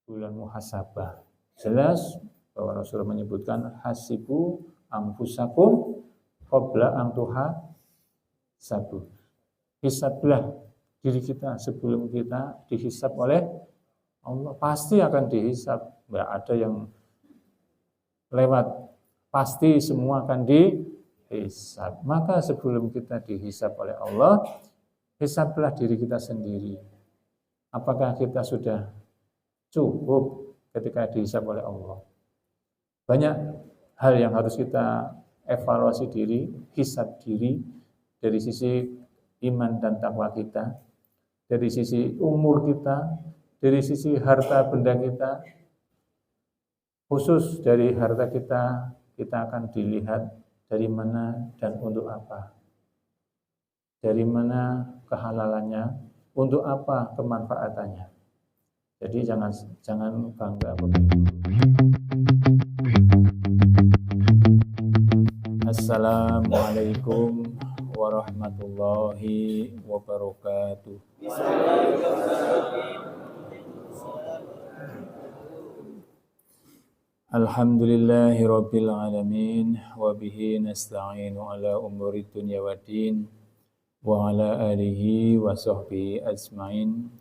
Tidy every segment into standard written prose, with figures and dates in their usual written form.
bulan muhasabah. Jelas bahwa Rasul menyebutkan hasibu anfusakum qabla an tuhasabu. Hisablah diri kita sebelum kita dihisab oleh Allah. Pasti akan dihisab. Enggak ada yang lewat. Pasti semua akan dihisab. Maka sebelum kita dihisab oleh Allah, hisablah diri kita sendiri. Apakah kita sudah cukup ketika dihisab oleh Allah? Banyak hal yang harus kita evaluasi diri, hisab diri dari sisi iman dan takwa kita, dari sisi umur kita, dari sisi harta benda kita. Khusus dari harta kita, kita akan dilihat dari mana dan untuk apa. Dari mana kehalalannya, untuk apa kemanfaatannya. Jadi jangan bangga begitu. Assalamualaikum warahmatullahi wabarakatuh. Alhamdulillahi rabbil alamin wa bihi nasta'inu ala umuri dunya waddin wa ala alihi wa sahbihi ajma'in.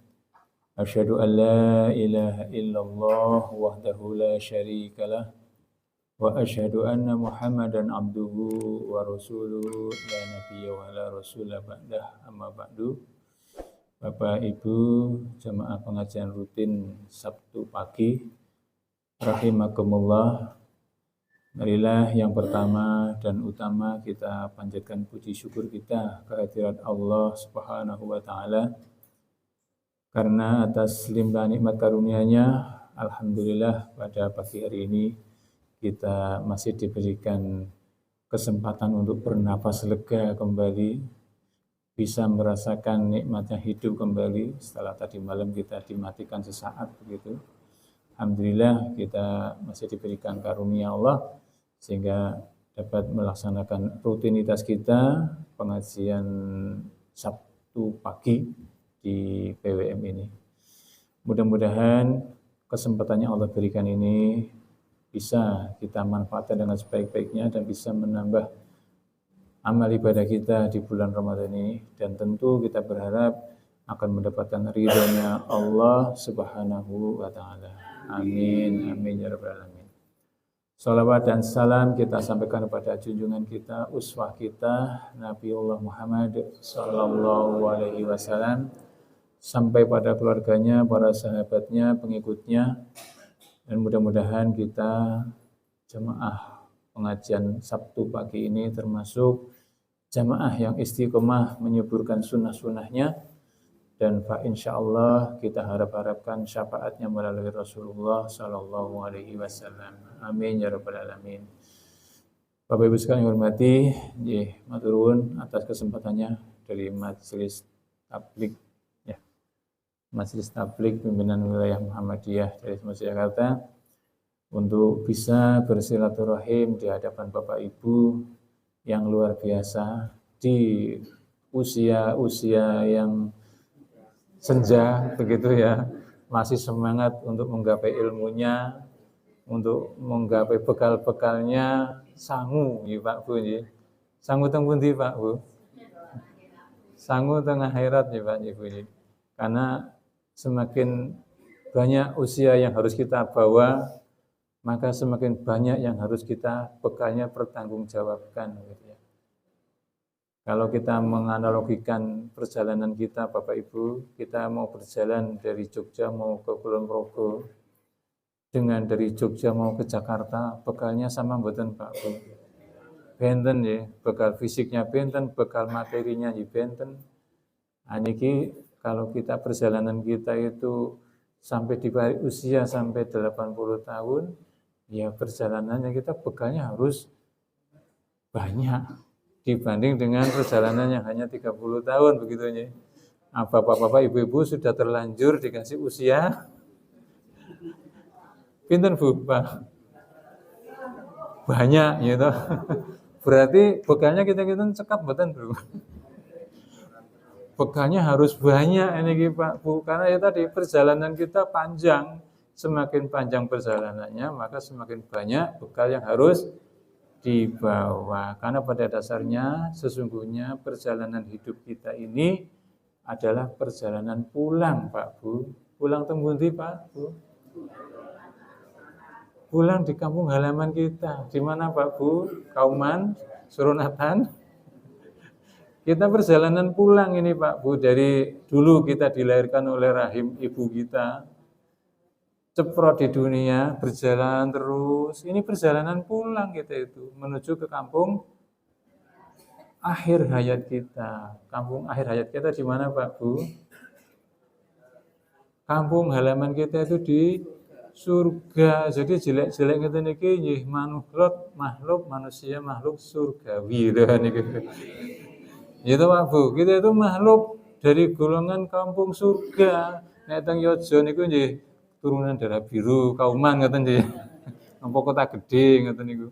Asyhadu an la ilaha illallah wahdahu la syarikalah wa asyhadu anna Muhammadan abduhu wa rasuluhu la nabiyya wa la rasula ba'dah, amma ba'du. Bapak Ibu jemaah pengajian rutin Sabtu pagi, rahimakumullah. Marilah yang pertama dan utama kita panjatkan puji syukur kita kehadirat Allah Subhanahu wa taala, karena atas limpah nikmat karunia-Nya, alhamdulillah pada pagi hari ini kita masih diberikan kesempatan untuk bernapas lega kembali, bisa merasakan nikmatnya hidup kembali setelah tadi malam kita dimatikan sesaat begitu. Alhamdulillah kita masih diberikan karunia Allah sehingga dapat melaksanakan rutinitas kita pengajian Sabtu pagi di PWM ini. Mudah-mudahan kesempatan yang Allah berikan ini bisa kita manfaatkan dengan sebaik-baiknya dan bisa menambah amal ibadah kita di bulan Ramadan ini, dan tentu kita berharap akan mendapatkan ridhonya Allah Subhanahu wa taala. Amin, amin ya rabbal alamin. Salawat dan salam kita sampaikan kepada junjungan kita, uswah kita, Nabiullah Muhammad sallallahu alaihi wasallam, sampai pada keluarganya, para sahabatnya, pengikutnya, dan mudah-mudahan kita jemaah pengajian Sabtu pagi ini termasuk jemaah yang istiqomah menyuburkan sunnah-sunnahnya, dan insyaallah kita harapkan syafaatnya melalui Rasulullah sallallahu alaihi wasallam. Amin ya rabbal alamin. Bapak Ibu sekalian yang hormati, matur nuwun atas kesempatannya dari Majelis Tabligh ya. Majelis Tabligh Pimpinan Wilayah Muhammadiyah dari Jakarta untuk bisa bersilaturahim di hadapan Bapak Ibu yang luar biasa di usia-usia yang senja begitu ya, masih semangat untuk menggapai ilmunya, untuk menggapai bekal-bekalnya, sangu ya Pak Bu ya. Sangu teng pundi Pak Bu? Sangu teng akhirat ya Pak Ibu ya. Karena semakin banyak usia yang harus kita bawa, maka semakin banyak yang harus kita bekalnya pertanggungjawabkan gitu ya. Kalau kita menganalogikan perjalanan kita Bapak Ibu, kita mau berjalan dari Jogja mau ke Kulon Progo, dengan dari Jogja mau ke Jakarta, bekalnya sama mboten Pak Bu? Benten ya, bekal fisiknya benten, bekal materinya ya benten. Niki kalau kita perjalanan kita itu sampai di usia sampai 80 tahun, ya perjalanannya kita bekalnya harus banyak dibanding dengan perjalanan yang hanya 30 tahun begitu ya. Bapak-bapak, ibu-ibu sudah terlanjur dikasih usia pinten Bu, Pak? Banyak gitu. Berarti bekalnya kita cekap mboten, Bro. Bekalnya harus banyak ini Pak Bu, karena ya tadi perjalanan kita panjang semakin panjang perjalanannya, maka semakin banyak bekal yang harus dibawa. Karena pada dasarnya sesungguhnya perjalanan hidup kita ini adalah perjalanan pulang, Pak Bu. Pulang tembundi, Pak Bu. Pulang di kampung halaman kita. Di mana, Pak Bu? Kauman, Surunatan. Kita perjalanan pulang ini, Pak Bu. Dari dulu kita dilahirkan oleh rahim ibu kita. Ceprot di dunia, berjalan terus. Ini perjalanan pulang kita itu. Menuju ke kampung akhir hayat kita. Kampung akhir hayat kita di mana, Pak Bu? Kampung halaman kita itu di surga. Jadi jelek-jelek ngeten niki nggih makhluk manusia makhluk surgawi lho niki. Itu Pak Bu, kita itu makhluk dari golongan kampung surga. Nek teng Yojo niku nggih turunan darah biru, Kauman ngoten nggih. Nampa kota gede ngoten niku.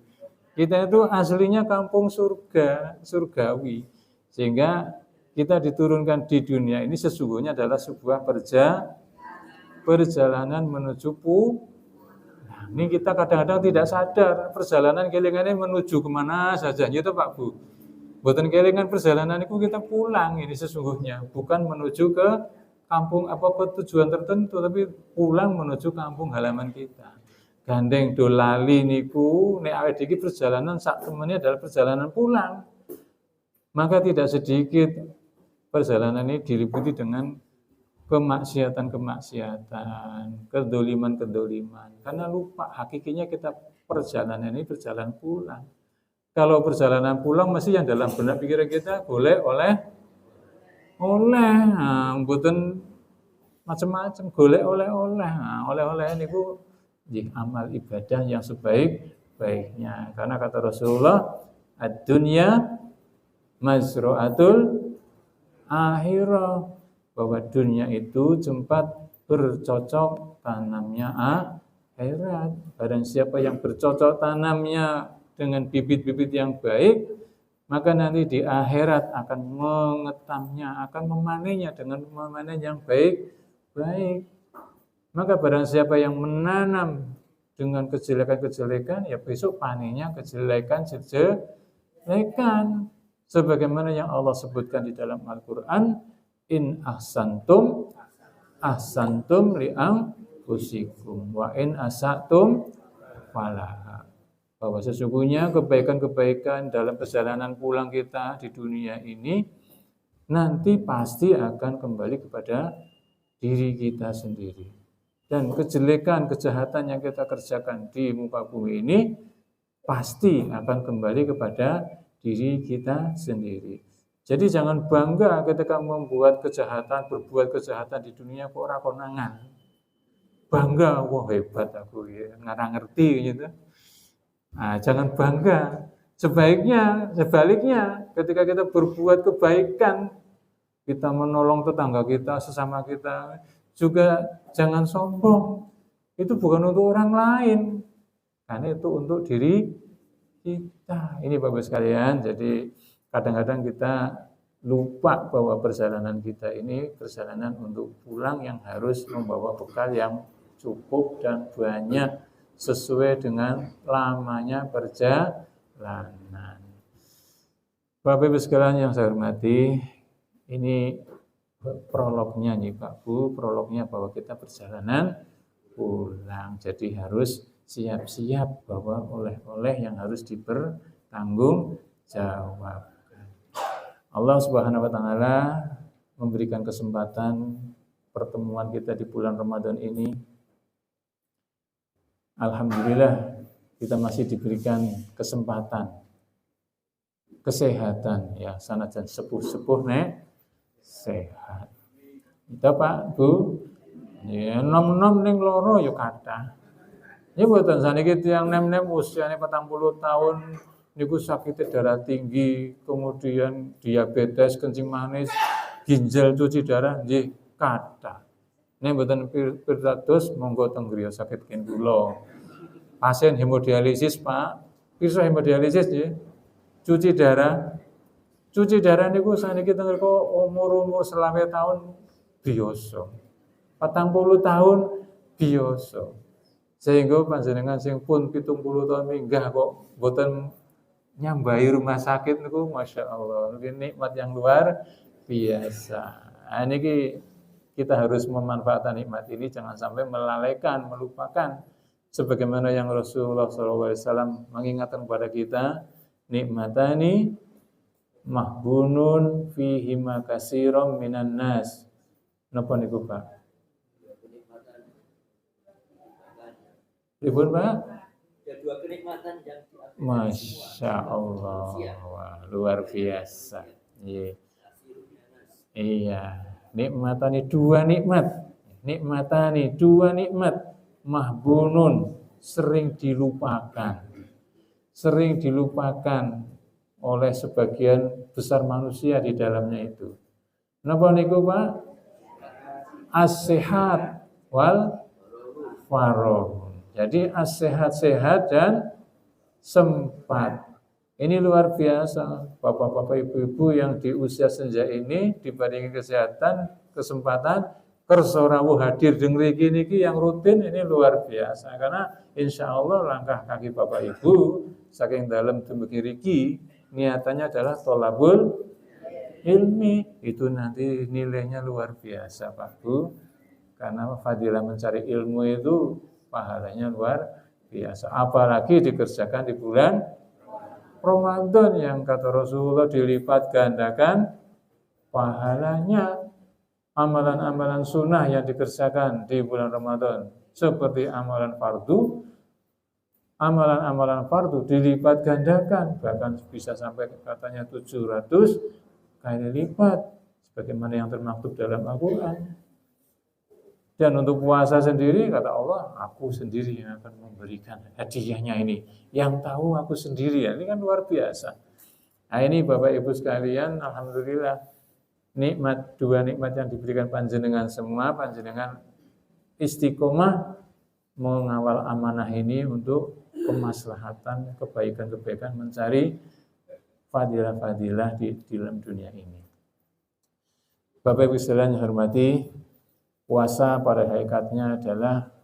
Kita itu aslinya kampung surga, surgawi. Sehingga kita diturunkan di dunia ini sesungguhnya adalah sebuah perjalanan menuju Nah, ini kita kadang-kadang tidak sadar perjalanan kelingannya menuju kemana saja, gitu Pak Bu. Buatan kelingan perjalanan itu kita pulang ini sesungguhnya, bukan menuju ke kampung apa ke tujuan tertentu, tapi pulang menuju kampung halaman kita. Gandeng dolali niku nek awake iki perjalanan sak temene adalah perjalanan pulang. Maka tidak sedikit perjalanan ini diliputi dengan kemaksiatan-kemaksiatan, kedoliman-kedoliman. Karena lupa hakikinya kita perjalanan ini perjalanan pulang. Kalau perjalanan pulang mesti yang dalam benak pikiran kita boleh mboten macam-macam, golek oleh-oleh. Nah, oleh-oleh niku nggih amal ibadah yang sebaik-baiknya. Karena kata Rasulullah, ad-dunya mazra'atul akhirah, bahwa dunia itu tempat bercocok tanamnya akhirat. Barang siapa yang bercocok tanamnya dengan bibit-bibit yang baik, maka nanti di akhirat akan mengetamnya, akan memanennya dengan memanen yang baik-baik. Maka barang siapa yang menanam dengan kejelekan-kejelekan, ya besok panennya kejelekan. Sebagaimana yang Allah sebutkan di dalam Al-Quran, in ahsantum li anfusikum wa in asatum falaha. Bahwa sesungguhnya kebaikan-kebaikan dalam perjalanan pulang kita di dunia ini nanti pasti akan kembali kepada diri kita sendiri. Dan kejelekan, kejahatan yang kita kerjakan di muka bumi ini pasti akan kembali kepada diri kita sendiri. Jadi jangan bangga ketika berbuat kejahatan di dunia kok ora konangan. Bangga, wah hebat aku ya, ngarang ngerti gitu. Nah, jangan bangga. Sebaliknya, ketika kita berbuat kebaikan, kita menolong tetangga kita, sesama kita, juga jangan sombong. Itu bukan untuk orang lain, karena itu untuk diri kita. Ini Bapak sekalian, jadi kadang-kadang kita lupa bahwa perjalanan kita ini perjalanan untuk pulang yang harus membawa bekal yang cukup dan banyak sesuai dengan lamanya perjalanan. Bapak Ibu sekalian yang saya hormati, ini prolognya nih Pak Bu, prolognya bahwa kita perjalanan pulang. Jadi harus siap-siap bahwa oleh-oleh yang harus dipertanggungjawabkan. Allah Subhanahu wa taala memberikan kesempatan pertemuan kita di bulan Ramadan ini. Alhamdulillah kita masih diberikan kesempatan kesehatan ya, sanajan sepuh-sepuh nek sehat. Kita Pak Bu, ya nom-nom ning loro ya kathah. Ya mboten saniki tiyang nem-nem usiane 40 tahun niku sakit darah tinggi, kemudian diabetes, kencing manis, ginjal cuci darah nggih kathah. Nek mboten pirdados monggo teng griya sakit kin kula. Pasien hemodialisis, Pak. Pirsa hemodialisis nggih. Cuci darah. Cuci darah niku saniki teng umur-umur selawe tahun biasa. 40 tahun biasa. Sehingga panjenengan sing pun 70 tahun minggah kok boten nyambahi rumah sakit niku Masya Allah, ini nikmat yang luar biasa. Nah, ini kita harus memanfaatkan nikmat ini, jangan sampai melalaikan, melupakan. Sebagaimana yang Rasulullah SAW mengingatkan kepada kita, nikmatani mahbunun fihima katsiran minan nas. Napa niku, Pak? Ribun, Pak? Ya, dua kenikmatan yang Masya Allah, wah, luar biasa. Iya, iya. Nikmatani dua nikmat, nikmatani dua nikmat, mahbunun sering dilupakan oleh sebagian besar manusia di dalamnya itu. Napa niku, Pak? As-sehat wal faragh. Jadi as-sehat-sehat dan sempat. Ini luar biasa. Bapak-bapak, ibu-ibu yang di usia senja ini dibandingkan kesehatan, kesempatan, kersa rawuh hadir di mriki niki yang rutin ini luar biasa. Karena insya Allah langkah kaki bapak ibu saking dalam dumugi riki niatannya adalah tholabul ilmi. Itu nanti nilainya luar biasa, Pak Bu. Karena fadilah mencari ilmu itu pahalanya luar biasa. Apalagi dikerjakan di bulan Ramadan yang kata Rasulullah dilipat gandakan pahalanya. Amalan-amalan sunnah yang dikerjakan di bulan Ramadan seperti amalan fardu dilipat gandakan, bahkan bisa sampai katanya 700 kali lipat sebagaimana yang termaktub dalam Al-Qur'an. Dan untuk puasa sendiri, kata Allah, aku sendiri yang akan memberikan hadiahnya ini. Yang tahu aku sendiri, ini kan luar biasa. Nah ini Bapak Ibu sekalian, alhamdulillah, dua nikmat yang diberikan panjenengan semua, panjenengan istiqomah mengawal amanah ini untuk kemaslahatan, kebaikan-kebaikan, mencari fadilah-fadilah di dalam dunia ini. Bapak Ibu sekalian yang hormati, puasa pada hakikatnya adalah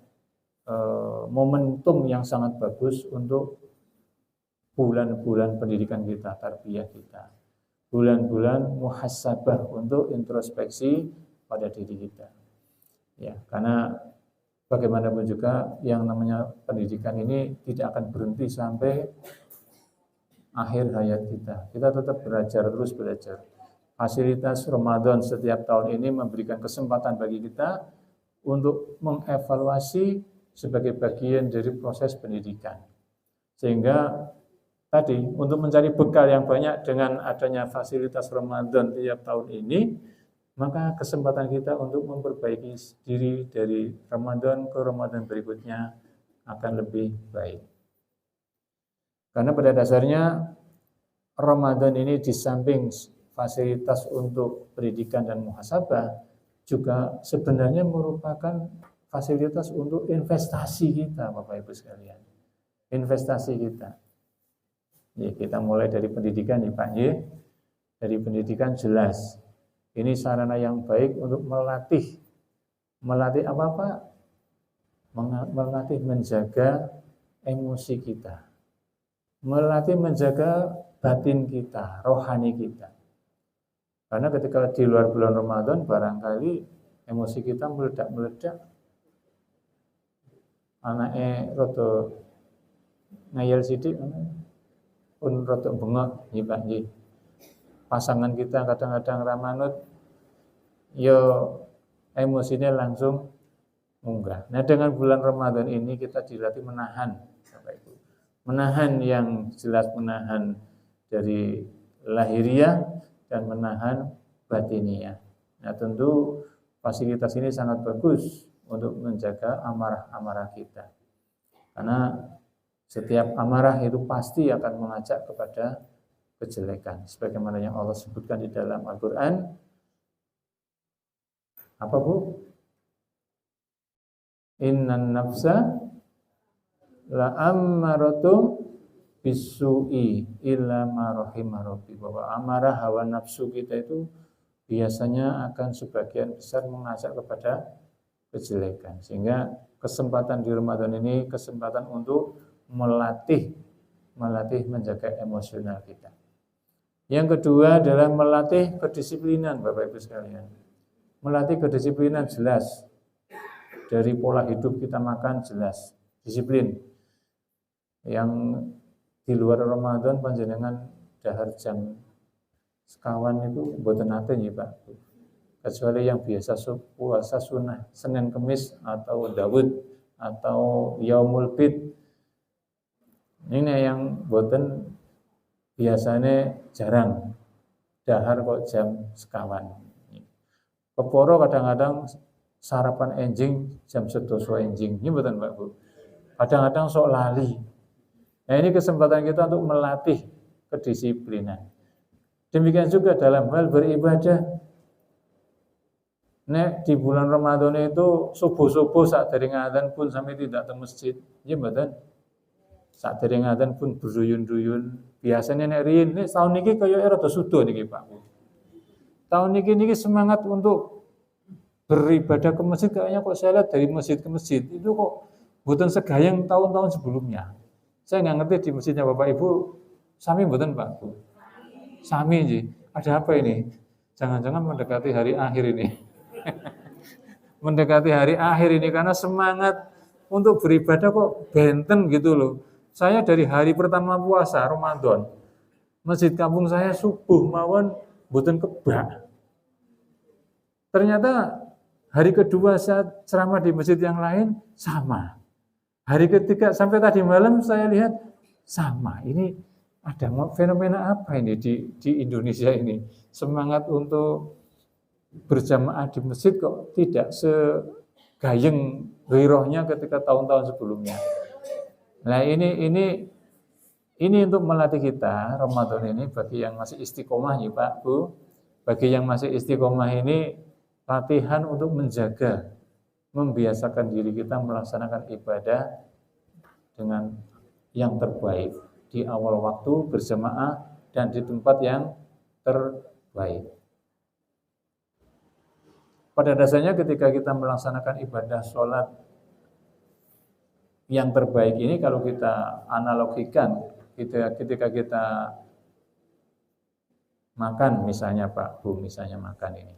momentum yang sangat bagus untuk bulan-bulan pendidikan kita, tarbiyah kita. Bulan-bulan muhasabah untuk introspeksi pada diri kita. Ya, karena bagaimanapun juga yang namanya pendidikan ini tidak akan berhenti sampai akhir hayat kita. Kita tetap belajar, terus belajar. Fasilitas Ramadan setiap tahun ini memberikan kesempatan bagi kita untuk mengevaluasi sebagai bagian dari proses pendidikan. Sehingga tadi untuk mencari bekal yang banyak dengan adanya fasilitas Ramadan tiap tahun ini, maka kesempatan kita untuk memperbaiki diri dari Ramadan ke Ramadan berikutnya akan lebih baik. Karena pada dasarnya Ramadan ini di samping fasilitas untuk pendidikan dan muhasabah juga sebenarnya merupakan fasilitas untuk investasi kita, Bapak Ibu sekalian. Investasi kita. Ya, kita mulai dari pendidikan ya Pak, ya. Dari pendidikan jelas. Ini sarana yang baik untuk melatih apa Pak? Melatih menjaga emosi kita. Melatih menjaga batin kita, rohani kita. Karena ketika di luar bulan Ramadan barangkali emosi kita meledak-meledak. Anaknya rada ngayal sidik, pun rada bengok, nggih Pak nggih. Pasangan kita kadang-kadang ramanut, yo emosinya langsung munggah. Nah dengan bulan Ramadan ini kita dilatih menahan, Bapak Ibu. Menahan yang jelas, menahan dari lahiriah dan menahan batiniah. Nah tentu fasilitas ini sangat bagus untuk menjaga amarah-amarah kita. Karena setiap amarah itu pasti akan mengajak kepada kejelekan. Sebagaimana yang Allah sebutkan di dalam Al-Quran. Apa Bu? Innan nafsa la'ammaratum bisu'i illa ma rahimah rabbi. Bahwa amarah hawa nafsu kita itu biasanya akan sebagian besar mengajak kepada kejelekan. Sehingga kesempatan di Ramadan ini kesempatan untuk melatih menjaga emosional kita. Yang kedua adalah melatih kedisiplinan, Bapak Ibu sekalian. Melatih kedisiplinan jelas. Dari pola hidup kita makan jelas, disiplin. Yang di luar Ramadan panjenengan dahar jam sekawan itu mboten nate nggih Pak. Kecuali yang biasa puasa sunnah Senin Kemis atau Daud atau Yaumul Bid. Ini yang mboten biasanya jarang dahar kok jam sekawan. Keporo kadang-kadang sarapan enjing jam 11 enjing. Ini betul Pak Bu. Kadang-kadang sok lali. Nah ini kesempatan kita untuk melatih kedisiplinan. Demikian juga dalam hal beribadah. Nek di bulan Ramadan itu subuh-subuh saat dari adzan pun sampai tidak ke masjid. Ini betul. Saat dari adzan pun berduyun-duyun. Biasanya nek riyin nek tahun niki kaya rada sudo niki Pak. Tahun niki semangat untuk beribadah ke masjid kayaknya kok saya lihat dari masjid ke masjid itu kok mboten segayang tahun-tahun sebelumnya. Saya nggak ngerti di masjidnya Bapak Ibu sami mboten Pak Bu. Sami nggih. Ada apa ini? Jangan-jangan mendekati hari akhir ini. Mendekati hari akhir ini karena semangat untuk beribadah kok benten gitu loh. Saya dari hari pertama puasa Ramadan, masjid kampung saya subuh mawon mboten kebak. Ternyata hari kedua saat ceramah di masjid yang lain sama. Hari ketiga sampai tadi malam saya lihat sama. Ini ada fenomena apa ini di Indonesia ini? Semangat untuk berjamaah di masjid kok tidak segayeng gairohnya ketika tahun-tahun sebelumnya. Nah ini untuk melatih kita Ramadan ini bagi yang masih istiqomah ya Pak Bu. Bagi yang masih istiqomah ini latihan untuk menjaga, membiasakan diri kita melaksanakan ibadah dengan yang terbaik di awal waktu berjamaah dan di tempat yang terbaik. Pada dasarnya ketika kita melaksanakan ibadah sholat yang terbaik ini kalau kita analogikan ketika kita makan misalnya Pak Bu, misalnya makan ini.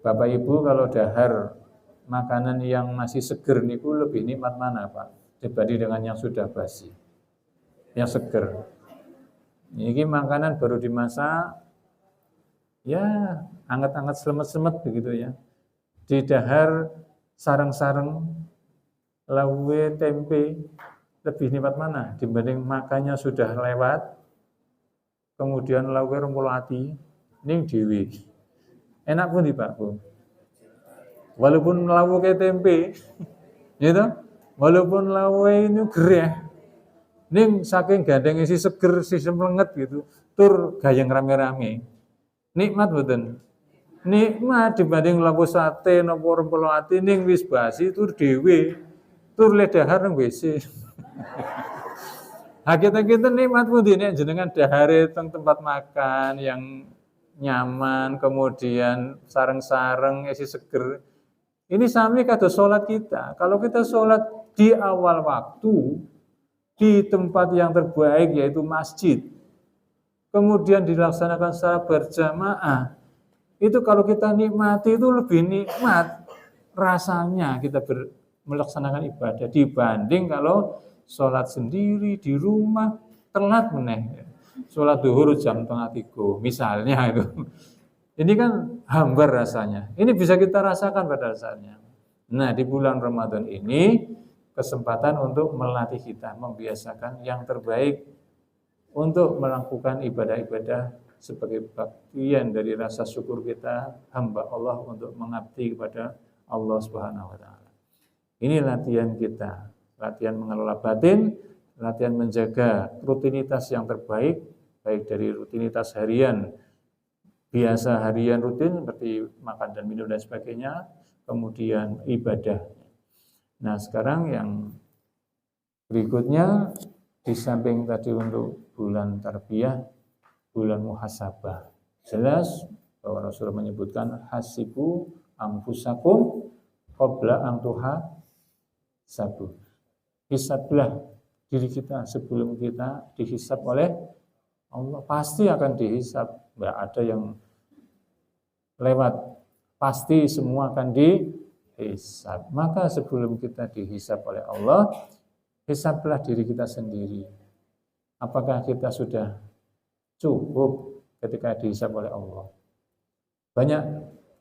Bapak Ibu kalau dahar makanan yang masih seger niku lebih nikmat mana Pak dibanding dengan yang sudah basi, yang seger. Ini makanan baru dimasak, ya anget-anget selemet-selemet begitu ya. Di dahar sareng-sareng lawe tempe lebih nikmat mana dibanding makannya sudah lewat, kemudian lawe rempul ati ning dhewe. Enak pun di Pak Bu. Walaupun lawe kayak tempe, gitu. Walaupun lawe ini gereh, ning saking gandeng isi seger, isi melenget gitu, tur gayeng rame-rame. Nikmat mboten? Nikmat dibanding lawe sate napa rempul ati ning wis basi tur dhewe, tur le dahar nang WC. Kita nikmat pundi nek jenengan dahare teng tempat makan yang nyaman, kemudian sareng-sareng isi seger. Ini sami kados salat kita. Kalau kita salat di awal waktu di tempat yang terbaik yaitu masjid, kemudian dilaksanakan secara berjamaah, itu kalau kita nikmati itu lebih nikmat rasanya kita melaksanakan ibadah dibanding kalau sholat sendiri di rumah telat meneh. Sholat duhur jam 2:30 misalnya itu. Ini kan hambar rasanya. Ini bisa kita rasakan pada dasarnya. Nah di bulan Ramadan ini kesempatan untuk melatih kita, membiasakan yang terbaik untuk melakukan ibadah-ibadah sebagai bagian dari rasa syukur kita hamba Allah untuk mengabdi kepada Allah Subhanahu wa taala. Ini latihan kita, latihan mengelola batin, latihan menjaga rutinitas yang terbaik, baik dari rutinitas harian, biasa harian rutin seperti makan dan minum dan sebagainya, kemudian ibadah. Nah sekarang yang berikutnya, di samping tadi untuk bulan tarbiyah, bulan muhasabah. Jelas bahwa Rasulullah menyebutkan hasibu anfusakum qabla an sabu. Hisablah diri kita sebelum kita dihisab oleh Allah. Pasti akan dihisab. Nggak ada yang lewat. Pasti semua akan dihisab. Maka sebelum kita dihisab oleh Allah, hisablah diri kita sendiri. Apakah kita sudah cukup ketika dihisab oleh Allah? Banyak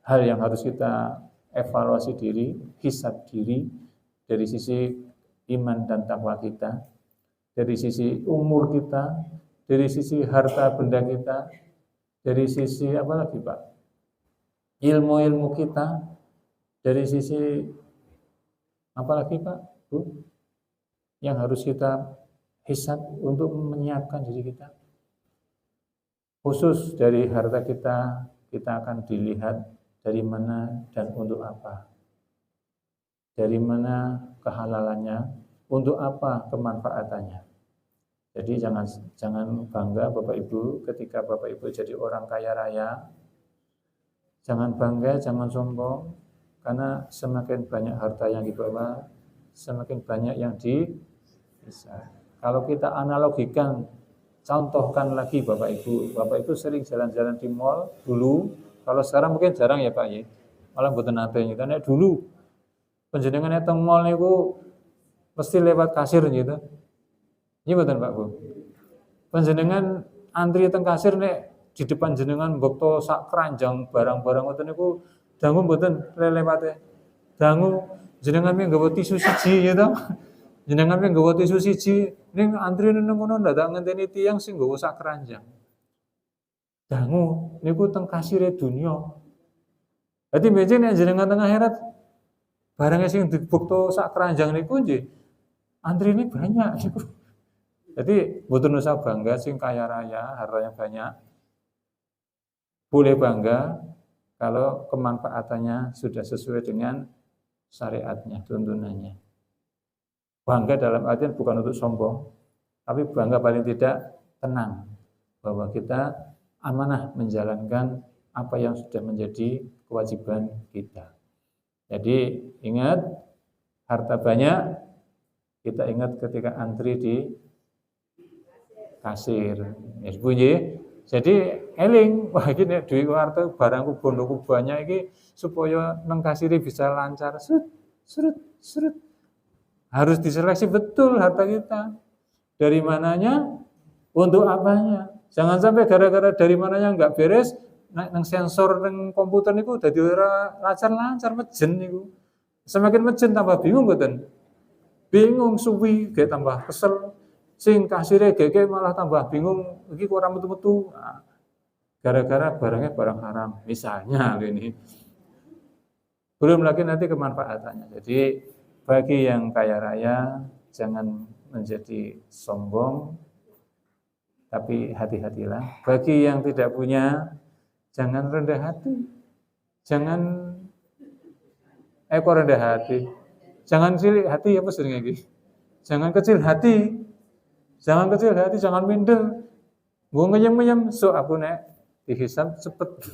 hal yang harus kita evaluasi diri, hisab diri dari sisi iman dan takwa kita, dari sisi umur kita, dari sisi harta benda kita, dari sisi apa lagi Pak? Ilmu-ilmu kita, dari sisi apa lagi Pak? Bu? Yang harus kita hisab untuk menyiapkan diri kita. Khusus dari harta kita, kita akan dilihat dari mana dan untuk apa. Dari mana kehalalannya, untuk apa kemanfaatannya. Jadi jangan bangga Bapak Ibu ketika Bapak Ibu jadi orang kaya raya. Jangan bangga, jangan sombong, karena semakin banyak harta yang dibawa, semakin banyak yang bisa. Kalau kita analogikan, contohkan lagi Bapak Ibu sering jalan-jalan di mall dulu, kalau sekarang mungkin jarang ya Pak ya, malah mboten nate gitu. Nek dulu panjenengan teng mall niku mesti lewat kasir gitu. Iya mboten Pak Bu. Panjenengan antri teng kasir nek di depan jenengan mbokto sak keranjang barang-barang ngoten niku dangu mboten lewate. Dangu jenengan nggawa tisu siji gitu. Jenengan nggawa tisu siji ning antri nang kono ndadak ngenteni tiyang sing nggawa sak keranjang. Dangu niku teng kasire dunya. Dadi benjing nek jenengan teng akhirat barangnya sing dibukto sak keranjang niku nggih antrine banyak niku. Jadi mboten usah bangga sing kaya raya, hartanya banyak. Boleh bangga kalau kemanfaatannya sudah sesuai dengan syariatnya, tuntunannya. Bangga dalam artian bukan untuk sombong, tapi bangga paling tidak tenang bahwa kita amanah menjalankan apa yang sudah menjadi kewajiban kita. Jadi ingat, harta banyak, kita ingat ketika antri di kasir. Ya bunyi. Jadi eling, wah iki nek duwe harta barangku bondoku banyak iki supaya nang kasire bisa lancar. Serut. Harus diseleksi betul harta kita. Dari mananya, untuk apanya. Jangan sampai gara-gara dari mananya enggak beres, nang sensor nang komputer niku dadi ora lancar-lancar mejen niku. Semakin mejen tambah bingung mboten? Bingung suwi, ge tambah kesel. Sing kasire gege malah tambah bingung, iki kok ora metu-metu. Nah, gara-gara barangnya barang haram. Misalnya ini. Belum lagi nanti kemanfaatannya. Jadi bagi yang kaya raya jangan menjadi sombong, tapi hati-hatilah. Bagi yang tidak punya jangan rendah hati. Jangan kok rendah hati. Jangan cilik hati apa sering iki. Jangan kecil hati. Jangan kecil hati, jangan minder. Gue ngeyem-ngeyem, so aku nek dihisab cepet.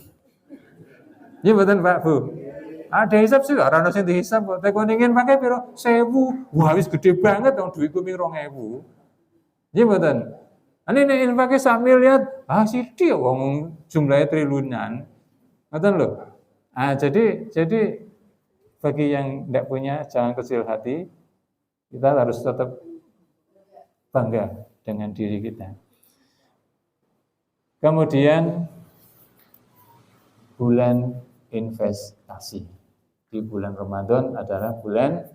Iya betul Pak Bu. Ada hisab sih, orang sing dihisab kok. Teko ingin pakai piro 1000. Wah wis gede banget dong duitku ming 2000. Iya betul. Ini nek pakai 1 miliar, sithik wong jumlahnya triliunan. Ngoten lho. Jadi bagi yang tidak punya jangan kecil hati. Kita harus tetap bangga dengan diri kita. Kemudian bulan investasi. Di bulan Ramadan adalah bulan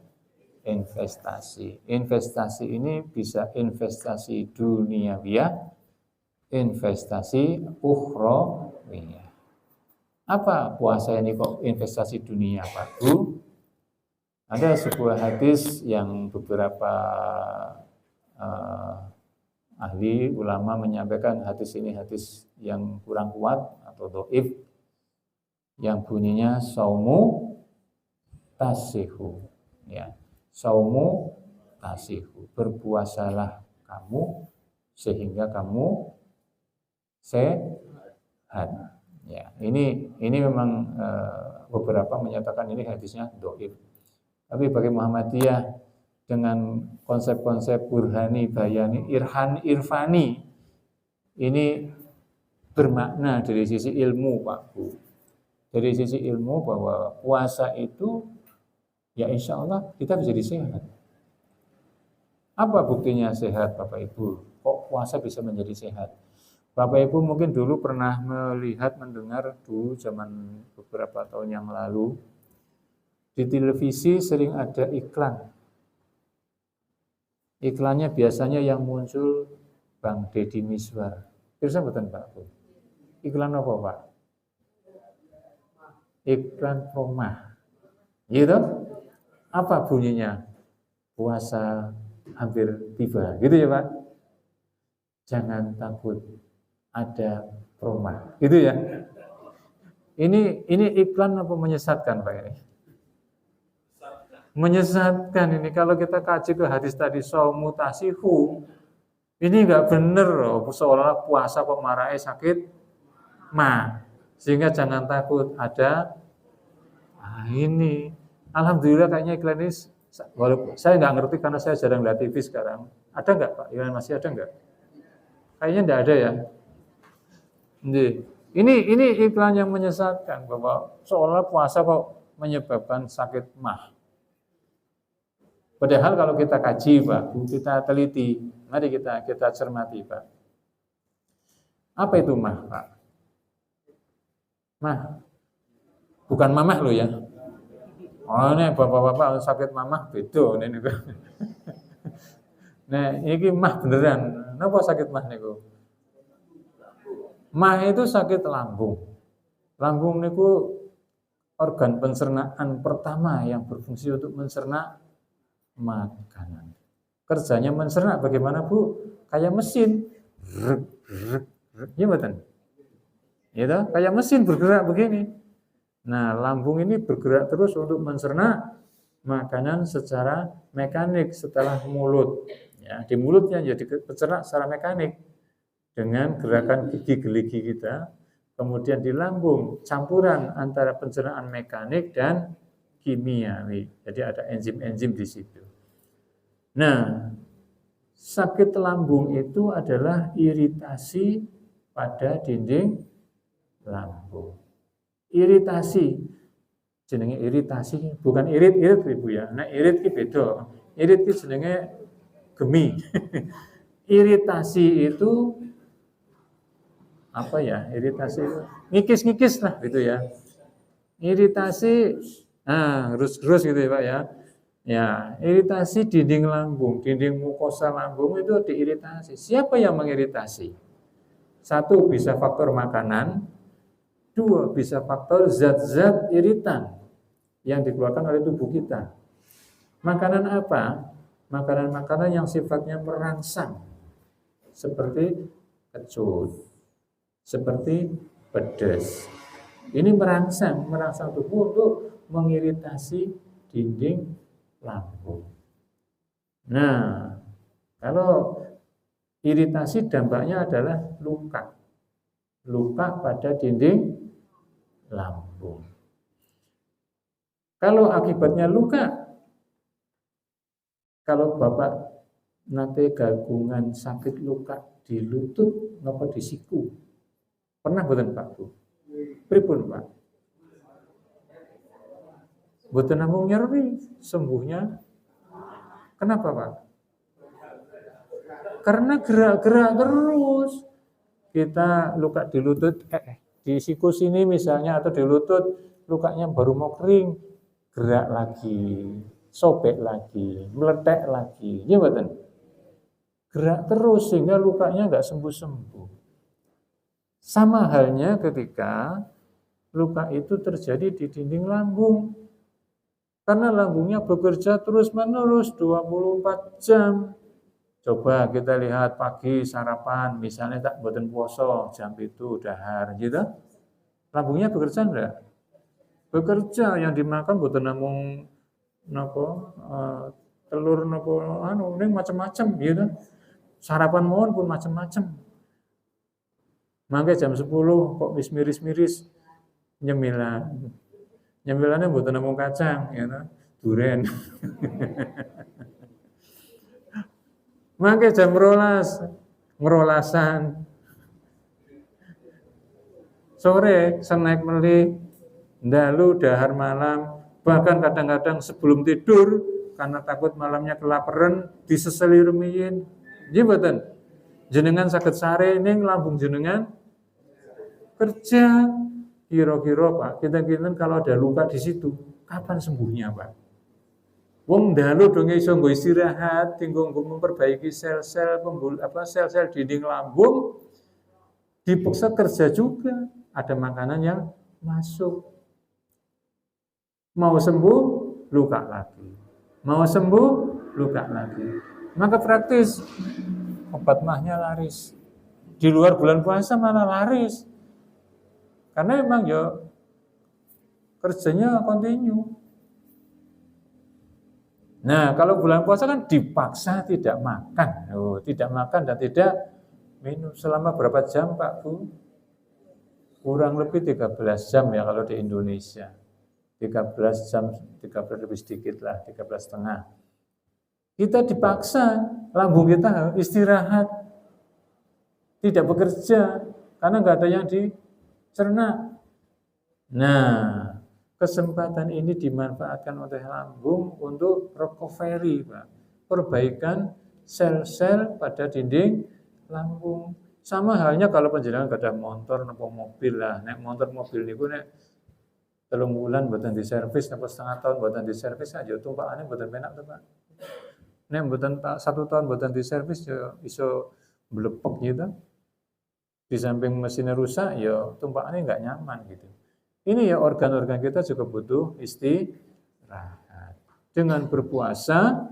investasi. Investasi ini bisa investasi duniawiyah, investasi ukhrawiyah. Apa puasa ini kok investasi dunia, Pak Bu? Ada sebuah hadis yang beberapa ahli ulama menyampaikan hadis ini hadis yang kurang kuat atau dhaif, yang bunyinya saumu tasihu, ya, saumu tasihu, berpuasalah kamu sehingga kamu sehat. Ya, ini memang beberapa menyatakan ini hadisnya dhaif. Tapi bagi Muhammadiyah dengan konsep-konsep burhani, bayani, irfani ini bermakna dari sisi ilmu Pak Bu. Dari sisi ilmu bahwa puasa itu ya insya Allah kita bisa sehat. Apa buktinya sehat Bapak Ibu? Kok puasa bisa menjadi sehat? Bapak Ibu mungkin dulu pernah melihat, mendengar dulu zaman beberapa tahun yang lalu di televisi sering ada iklan. Iklannya biasanya yang muncul Bang Deddy Miswar. Terus betul Pak Bu? Iklan apa Pak? Iklan Promah. Gitu? Apa bunyinya? Puasa hampir tiba. Gitu ya Pak? Jangan takut, ada Promah. Gitu ya? Ini iklan apa menyesatkan Pak ini? Menyesatkan ini. Kalau kita kaji ke hadis tadi, saumutasihu, ini enggak benar loh. Seolah puasa kok marahnya sakit sehingga jangan takut, ada ini. Alhamdulillah kayaknya iklan ini, walaupun saya nggak ngerti karena saya jarang lihat TV sekarang. Ada nggak Pak? Iklan masih ada nggak? Kayaknya nggak ada ya. Ini iklan yang menyesatkan bahwa seolah puasa kok menyebabkan sakit Padahal kalau kita kaji Pak, kita teliti, mari kita cermati Pak. Apa itu Pak? Bukan mamah lo ya. Oh ini bapak-bapak sakit mamah beda ini. Nah, ini beneran. Napa sakit niku? Itu sakit lambung. Lambung niku organ pencernaan pertama yang berfungsi untuk mencerna makanan. Kerjanya mencerna bagaimana Bu? Kayak mesin. Iya betul. Gitu, kayak mesin bergerak begini. Nah, lambung ini bergerak terus untuk mencerna makanan secara mekanik setelah mulut. Ya, di mulutnya jadi tercerna secara mekanik dengan gerakan gigi geligi kita. Kemudian di lambung campuran antara pencernaan mekanik dan kimiawi. Jadi ada enzim-enzim di situ. Nah, sakit lambung itu adalah iritasi pada dinding lambung. Iritasi, jenenge iritasi, bukan irit-irit Ibu ya. Nah, irit ki beda. Irit ki jenenge gemi. Iritasi itu apa ya? Iritasi ngikis-ngikis lah gitu ya. Iritasi gerus-gerus gitu ya Pak ya. Ya, iritasi dinding lambung, dinding mukosa lambung itu diiritasi. Siapa yang mengiritasi? Satu, bisa faktor makanan. Dua, bisa faktor zat-zat iritan yang dikeluarkan oleh tubuh kita. Makanan apa? Makanan-makanan yang sifatnya merangsang, seperti kecut, seperti pedas. Ini merangsang tubuh untuk mengiritasi dinding lambung. Nah, kalau iritasi dampaknya adalah luka pada dinding lambung. Kalau akibatnya luka, kalau Bapak nanti gabungan sakit luka di lutut ngapa di siku, pernah boten Pak Bu? Pripun Pak? Boten namung nyeri, sembuhnya. Kenapa Pak? Karena gerak-gerak terus. Kita luka di lutut, di siku sini misalnya atau di lutut, lukanya baru mau kering, gerak lagi, sobek lagi, meletek lagi, ya betul. Gerak terus sehingga lukanya nggak sembuh-sembuh. Sama halnya ketika luka itu terjadi di dinding lambung. Karena lambungnya bekerja terus-menerus 24 jam. Coba kita lihat pagi sarapan, misalnya tak boten puasa, jam itu dahar, gitu. Lambungnya bekerja enggak? Bekerja, yang dimakan boten namung telur ini macam-macam, gitu. Sarapan mohon pun macam-macam. Mangke jam 10 kok miris-miris nyemilannya boten namung kacang, gitu. Duren. Mangke jam 12 ngerolasan sore snack melih ndalu dahar malam, bahkan kadang-kadang sebelum tidur karena takut malamnya kelaparan diseseli rumiyin. Nggih mboten? Jenengan saged sare ning lambung jenengan kerja. Kira-kira Pak, kita kalau ada luka di situ, kapan sembuhnya Pak? Wong dalu dong iso nggo istirahat, tinggal memperbaiki sel-sel sel-sel dinding lambung, dipaksa kerja juga, ada makanan yang masuk. Mau sembuh, luka lagi. Mau sembuh, luka lagi. Maka praktis obat mahnya laris. Di luar bulan puasa malah laris. Karena memang ya kerjanya kontinu. Nah, kalau bulan puasa kan dipaksa tidak makan. Tidak makan dan tidak minum selama berapa jam, Pak Bu? Kurang lebih 13 jam ya kalau di Indonesia. 13 jam, 13 lebih sedikit lah, 13 setengah. Kita dipaksa, lambung kita istirahat. Tidak bekerja, karena nggak ada yang dicerna. Nah, kesempatan ini dimanfaatkan oleh lambung untuk recovery, Pak. Perbaikan sel-sel pada dinding lambung. Sama halnya kalau panjenengan gadah motor napa mobil lah. Nek motor mobil niku nek 3 bulan mboten diservis napa setengah tahun mboten diservis aja tumpakane mboten penak to, Pak. Nek mboten 1 tahun mboten diservis ya iso blepek gitu. Di samping mesinnya rusak ya tumpakane enggak nyaman gitu. Ini ya organ-organ kita juga butuh istirahat. Dengan berpuasa,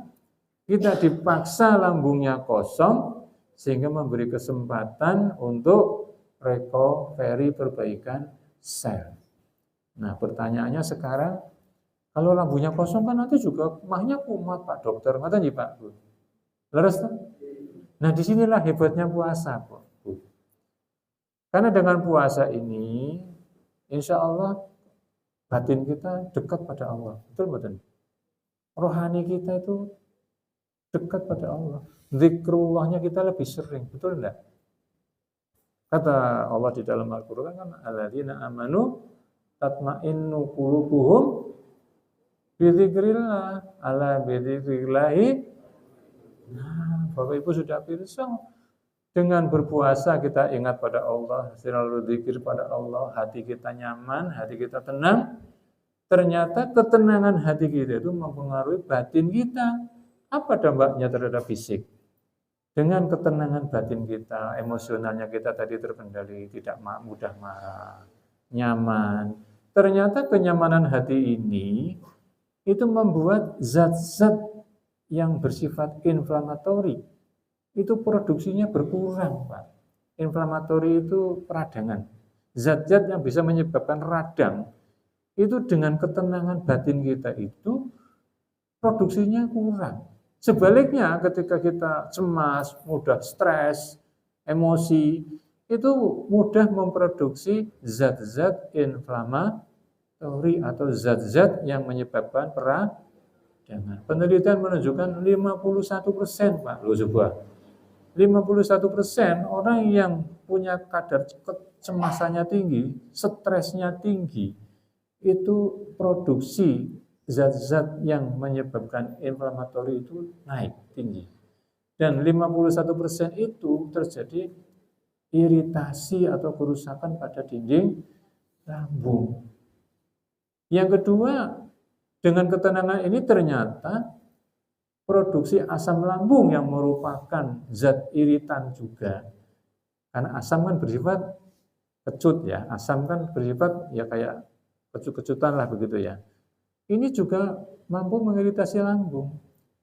kita dipaksa lambungnya kosong, sehingga memberi kesempatan untuk recovery perbaikan sel. Nah pertanyaannya sekarang, kalau lambungnya kosong kan nanti juga mahnya kumat Pak Dokter, nggak tahu Pak Bu. Leres kan? Nah disinilah hebatnya puasa Bu. Karena dengan puasa ini, insya Allah batin kita dekat pada Allah. Betul betul. Rohani kita itu dekat pada Allah. Zikrullahnya kita lebih sering. Betul enggak? Kata Allah di dalam Al-Quran kan, alladzina amanu tatma'innu qulubuhum bizikrillah. Ala bizikrillahi. Nah, Bapak Ibu sudah pirsa. Dengan berpuasa kita ingat pada Allah, selalu zikir pada Allah, hati kita nyaman, hati kita tenang. Ternyata ketenangan hati kita itu mempengaruhi batin kita. Apa dampaknya terhadap fisik? Dengan ketenangan batin kita, emosionalnya kita tadi terkendali, tidak mudah marah, nyaman. Ternyata kenyamanan hati ini itu membuat zat-zat yang bersifat inflamatori itu produksinya berkurang, Pak. Inflamatori itu peradangan. Zat-zat yang bisa menyebabkan radang, itu dengan ketenangan batin kita itu produksinya kurang. Sebaliknya ketika kita cemas, mudah stres, emosi, itu mudah memproduksi zat-zat inflamatori atau zat-zat yang menyebabkan peradangan. Penelitian menunjukkan 51%, Pak. Loh coba. 51% orang yang punya kadar kecemasannya tinggi, stresnya tinggi, itu produksi zat-zat yang menyebabkan inflamatori itu naik tinggi. Dan 51% itu terjadi iritasi atau kerusakan pada dinding lambung. Yang kedua, dengan ketenangan ini ternyata produksi asam lambung yang merupakan zat iritan juga. Karena asam kan bersifat kecut ya. Asam kan bersifat ya kayak kecut-kecutan lah begitu ya. Ini juga mampu mengiritasi lambung.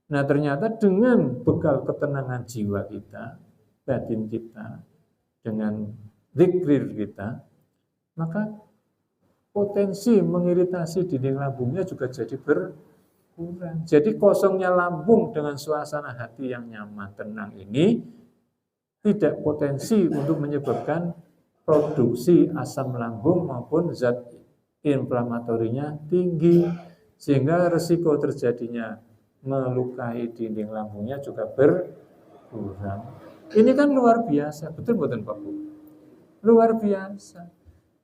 Nah ternyata dengan bekal ketenangan jiwa kita, batin kita, dengan zikir kita, maka potensi mengiritasi dinding lambungnya juga jadi berkurang. Jadi kosongnya lambung dengan suasana hati yang nyaman, tenang ini tidak potensi untuk menyebabkan produksi asam lambung maupun zat inflamatorinya tinggi. Sehingga resiko terjadinya melukai dinding lambungnya juga berkurang. kurang. Ini kan luar biasa, betul betul Pak Bu? Luar biasa.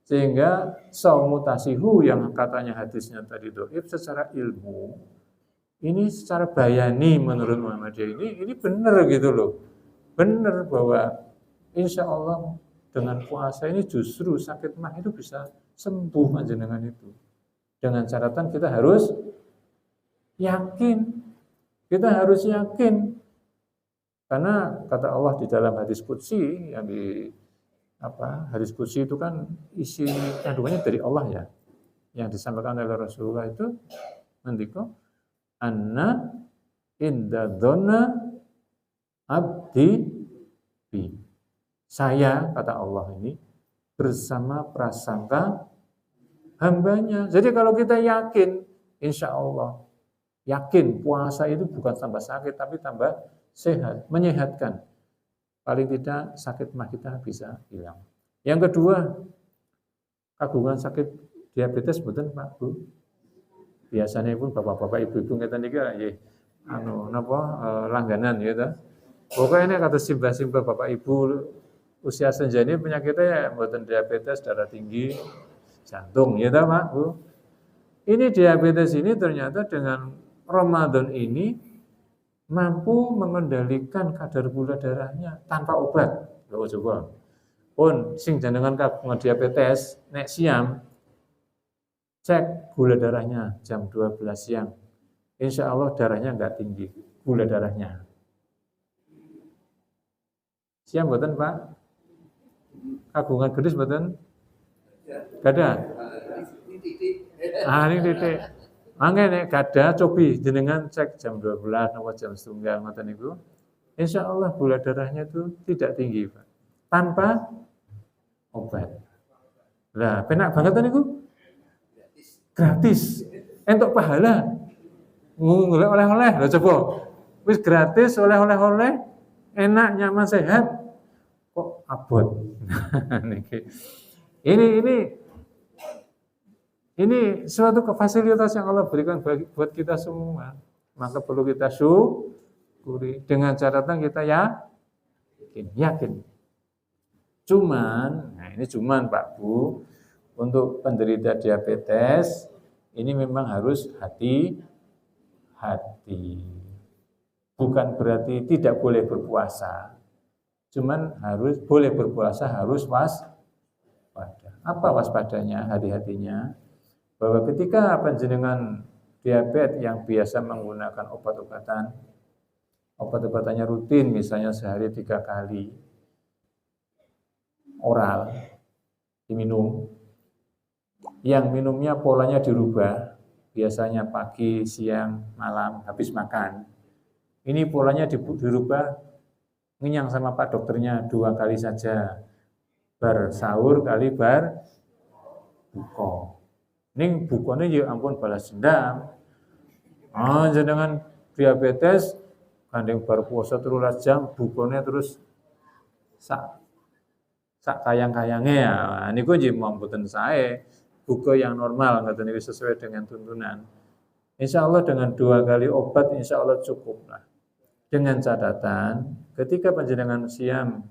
Sehingga saumu tasihu yang katanya hadisnya tadi dhaif secara ilmu, ini secara bayani menurut Muhammadiyah ini benar gitu loh. Benar bahwa insya Allah dengan puasa ini justru sakit mah itu bisa sembuh panjenengan itu. Dengan catatan kita harus yakin. Kita harus yakin. Karena kata Allah di dalam hadis qudsi yang di hadis qudsi itu kan isi kandungannya dari Allah ya. Yang disampaikan oleh Rasulullah itu ngendika anna inda dzanna abdi bi. Saya kata Allah ini bersama prasangka hambanya. Jadi kalau kita yakin, insya Allah yakin puasa itu bukan tambah sakit tapi tambah sehat, menyehatkan. Paling tidak sakit mah kita bisa hilang. Yang kedua, kagungan sakit diabetes betul Pak Bu. Biasanya pun bapak-bapak ibu-ibu ngeten iki nggih langganan gitu. Pokoknya kata simbah-simbah bapak ibu usia senja ini penyakitnya ya mboten diabetes, darah tinggi, jantung ya Pak Bu. Ini diabetes ini ternyata dengan Ramadan ini mampu mengendalikan kadar gula darahnya tanpa obat. Lho coba. Pun sing jenengan kagungan diabetes nek siam cek gula darahnya jam 12 siang. Insya Allah darahnya enggak tinggi, gula darahnya. Siam mboten Pak? Kagungan gedis mboten? Gada. Ini titik. Mangke nek gada cobi jenengan cek jam 12 napa jam 1 ngoten niku. Insya Allah gula darahnya itu tidak tinggi, Pak. Tanpa obat. Lah, penak banget niku. Gratis. Entuk pahala. Golek oleh-oleh lho coba. Wis gratis oleh-oleh, enak, nyaman, sehat. Kok abot. Ini suatu fasilitas yang Allah berikan buat kita semua. Maka perlu kita syukuri dengan catatan kita yakin. Cuman Pak Bu, untuk penderita diabetes ini memang harus hati-hati. Bukan berarti tidak boleh berpuasa. Cuman boleh berpuasa harus waspada. Apa waspadanya, hati-hatinya? Bahwa ketika panjenengan diabetes yang biasa menggunakan obat-obatannya rutin, misalnya sehari 3 kali oral diminum, yang minumnya polanya dirubah, biasanya pagi, siang, malam, habis makan. Ini polanya dirubah, ngenyang sama Pak dokternya 2 kali saja, bar sahur kali bar buka. Ning bukane ya ampun balas dendam. Jenengan diabetes gandeng bar puasa 13 jam, bukane terus sak kayang-kayange ya. Niku nggih mboten sae. Buka yang normal ngoten niku sesuai dengan tuntunan. Insya Allah dengan 2 kali obat insya Allah cukup lah. Dengan catatan ketika panjenengan siam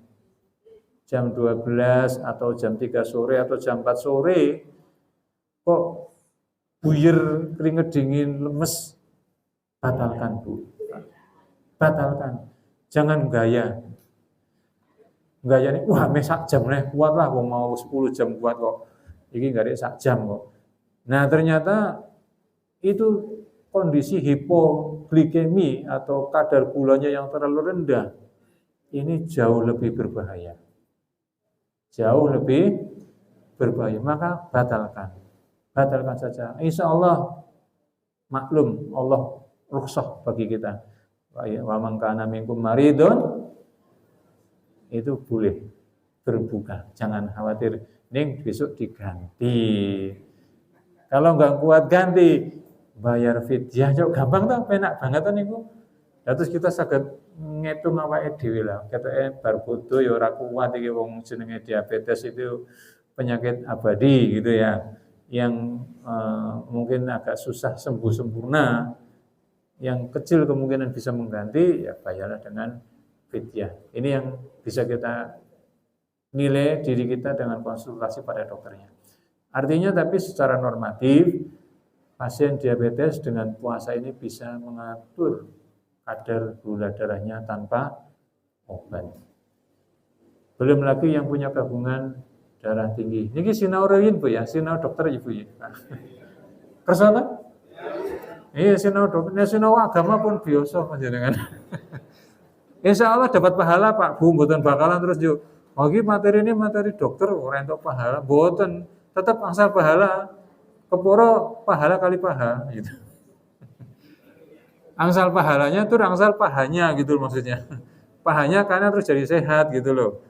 jam 12 atau jam 3 sore atau jam 4 sore kok buyer, keringet dingin, lemes, batalkan Bu. Batalkan. Jangan gaya nih, wah sak jam nih, kuat lah, mau 10 jam kuat kok. Ini nggak ada sak jam kok. Nah ternyata itu kondisi hipoglikemi atau kadar gulanya yang terlalu rendah. Ini jauh lebih berbahaya. Jauh lebih berbahaya. Maka batalkan saja. Insya Allah maklum, Allah rukhsah bagi kita. Wa man kana minkum maridun, itu boleh berbuka. Jangan khawatir, ning besok diganti. Kalau enggak kuat ganti, bayar fidyah. Gampang tuh, penak banget niku. Terus kita saged ngitung awake dhewe lah. Ketoke bar bodho ya ora kuat iki wong jenenge diabetes itu penyakit abadi gitu ya. Yang mungkin agak susah sembuh sempurna, yang kecil kemungkinan bisa mengganti, ya bayarlah dengan fidyah. Ini yang bisa kita nilai diri kita dengan konsultasi pada dokternya. Artinya tapi secara normatif, pasien diabetes dengan puasa ini bisa mengatur kadar gula darahnya tanpa obat. Belum lagi yang punya gabungan darah tinggi. Niki sinau reyin Bu ya, sinau dokter Ibu ya. Kersa ta? Iya sinau dokter, sinau agama pun biasa panjenengan. Insya Allah dapat pahala Pak Bu, mboten bakalan terus yo. Lagi materi ini materi dokter ora entuk pahala, mboten, tetap asal pahala. Keporo pahala kali paha gitu. Angsal pahalanya tuh angsal pahanya gitu maksudnya. Pahanya karena terus jadi sehat gitu loh.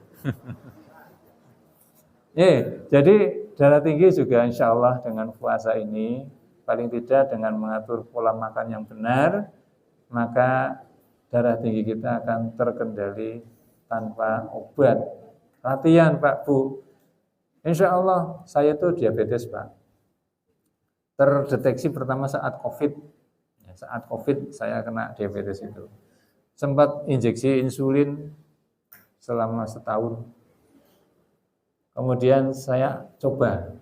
Jadi darah tinggi juga insya Allah dengan puasa ini paling tidak dengan mengatur pola makan yang benar, maka darah tinggi kita akan terkendali tanpa obat. Latihan Pak Bu. Insya Allah saya tuh diabetes Pak. Terdeteksi pertama saat COVID. Saat COVID saya kena diabetes itu. Sempat injeksi insulin selama setahun. Kemudian saya coba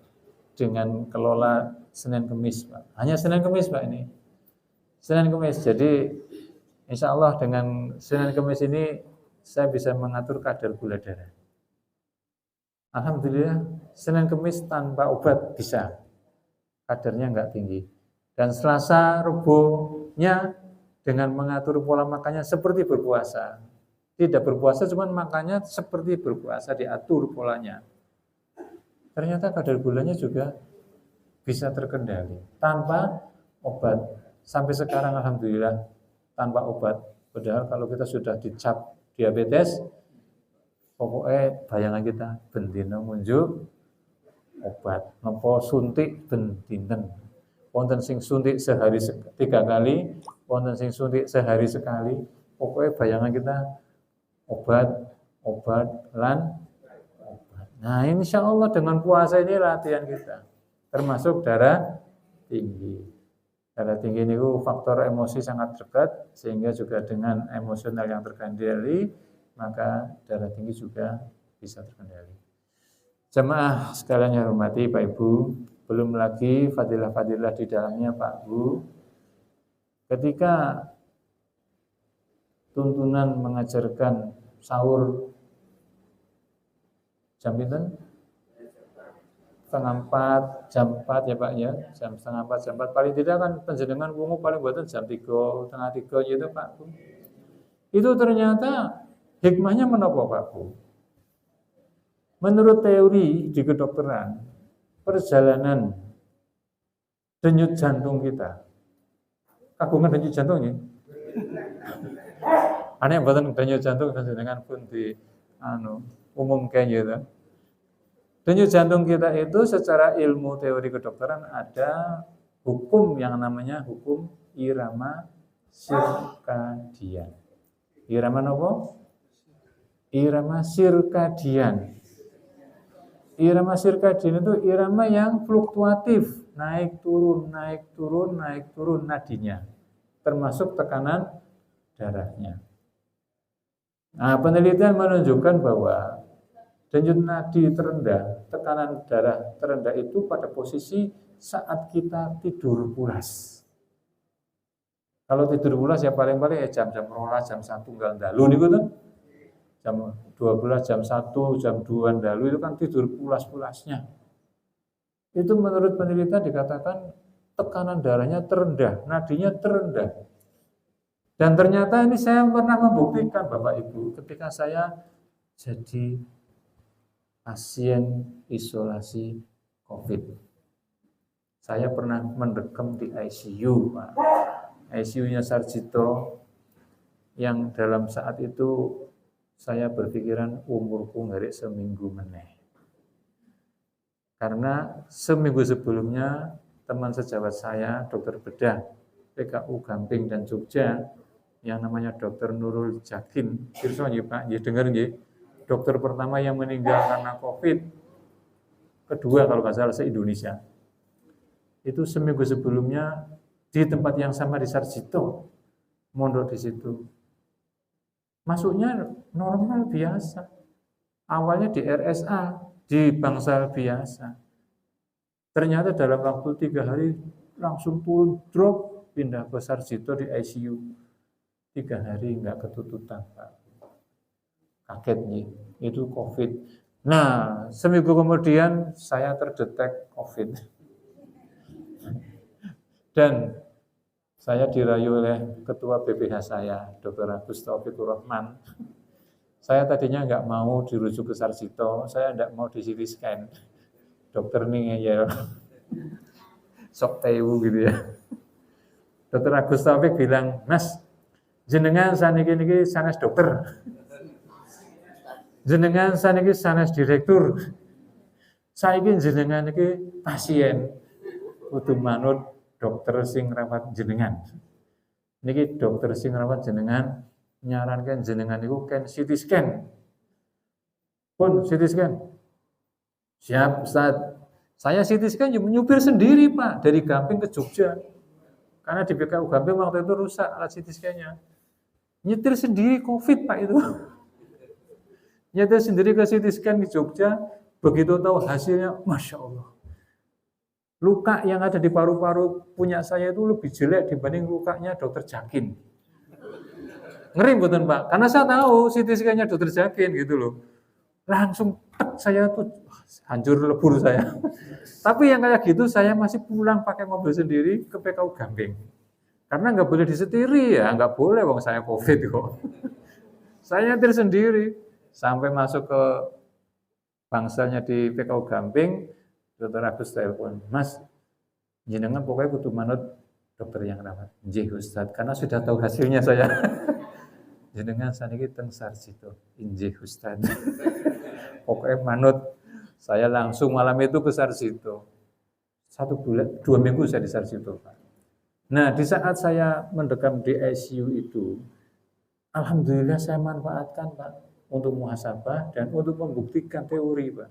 dengan kelola Senin Kemis Pak. Hanya Senin Kemis Pak ini. Senin Kemis. Jadi insya Allah dengan Senin Kemis ini saya bisa mengatur kadar gula darah. Alhamdulillah Senin Kemis tanpa obat bisa. Kadarnya enggak tinggi. Dan Selasa, Rebunya dengan mengatur pola makannya seperti berpuasa. Tidak berpuasa, cuman makannya seperti berpuasa, diatur polanya. Ternyata kadar gulanya juga bisa terkendali tanpa obat. Sampai sekarang Alhamdulillah tanpa obat. Padahal kalau kita sudah dicap diabetes, pokoknya bayangan kita bendino munjuk obat, nopo suntik ben dinten. Wonten sing suntik sehari 3 kali, wonten sing suntik sehari sekali. Pokoknya bayangan kita obat lan obat. Nah, insya Allah dengan puasa ini latihan kita, termasuk darah tinggi. Darah tinggi ini faktor emosi sangat dekat, sehingga juga dengan emosional yang terkendali, maka darah tinggi juga bisa terkendali. Jemaah sekalian yang hormati Pak Ibu, belum lagi fadilah-fadilah di dalamnya Pak Bu. Ketika tuntunan mengajarkan sahur jam pinten? Setengah 4, jam 4 ya Pak ya, jam setengah 4, jam 4. Paling tidak kan panjenengan wungu paling buatan jam 3, setengah 3 gitu Pak Bu. Itu ternyata hikmahnya menapa Pak Bu? Menurut teori di kedokteran, perjalanan denyut jantung kita, kagungan denyut jantung ya. Aneh buatan denyut jantung dengan pun di umum kayak gitu. Denyut jantung kita itu secara ilmu teori kedokteran ada hukum yang namanya hukum irama sirkadian. Irama apa? Irama sirkadian. Irama sirkadian itu irama yang fluktuatif, naik turun, naik turun, naik turun nadinya, termasuk tekanan darahnya. Nah, penelitian menunjukkan bahwa denyut nadi terendah, tekanan darah terendah itu pada posisi saat kita tidur pulas. Kalau tidur pulas ya paling-paling ya jam-jam 12, jam 1 enggak dalu niku tuh. Jam 12, jam 1, jam 2 dalu itu kan tidur pulas-pulasnya. Itu menurut penelitian dikatakan tekanan darahnya terendah, nadinya terendah. Dan ternyata ini saya pernah membuktikan Bapak Ibu ketika saya jadi pasien isolasi COVID. Saya pernah mendekam di ICU, Pak. ICU-nya Sarjito yang dalam saat itu saya berpikiran umurku ngarek seminggu meneh. Karena seminggu sebelumnya teman sejawat saya, dokter bedah PKU Gamping dan Jogja, yang namanya Dokter Nurul Jakin, pirsa nggih Pak, nggih denger nggih. Dokter pertama yang meninggal karena COVID, kedua kalau nggak salah se-Indonesia. Itu seminggu sebelumnya di tempat yang sama di Sarjito, mondok di situ. masuknya normal biasa. Awalnya di RSA, di bangsal biasa. Ternyata dalam waktu 3 hari langsung turun drop, pindah ke Sarjito di ICU. 3 hari nggak ketutupan, Pak. Kaget nih, itu COVID. Nah, seminggu kemudian saya terdetek COVID. Dan saya dirayu oleh ketua BPH saya, Dr. Agus Taufikur Rahman. Saya tadinya nggak mau dirujuk ke Sarjito, saya nggak mau di CT scan. Dokter nih ya, sok tewu gitu ya. Dr. Agus Taufik bilang, Mas, jenengan saniki sanes dokter, jenengan saniki sanes direktur, saiki jenengan iki pasien, kudu manut dokter sing rawat jenengan. Niki dokter sing rawat jenengan nyarankan jenengan itu kan CT scan. Pun CT scan. Siap, Ustaz. Saya CT scan nyupir sendiri, Pak, dari Gamping ke Jogja. Karena di PKU Gamping waktu itu rusak alat CT scan-nya. Nyetir sendiri COVID, Pak, itu. Nyetir sendiri ke CT scan di Jogja, begitu tahu hasilnya, Masya Allah. Luka yang ada di paru-paru punya saya itu lebih jelek dibanding lukanya dokter Jakin. Ngeri betul, Pak, karena saya tahu CT scan-nya dokter Jakin gitu loh. Langsung saya tuh hancur lebur saya. Tapi yang kayak gitu saya masih pulang pakai mobil sendiri ke PKU Gamping. Karena nggak boleh disetiri ya, nggak boleh wong saya COVID kok. Saya nyetir sendiri sampai masuk ke bangsalnya di PKU Gamping, Dr. Agus telepon, Mas, jenengan pokoknya kudu manut dokter yang rawat. Nggih Ustaz, karena sudah tahu hasilnya saya. Jenengan saniki teng Sarjito. Nggih Ustaz. Pokoknya manut. Saya langsung malam itu ke Sarjito. 1 bulan, 2 minggu saya di Sarjito, Pak. Nah, di saat saya mendekam di ICU itu, alhamdulillah saya manfaatkan, Pak, untuk muhasabah dan untuk membuktikan teori, Pak.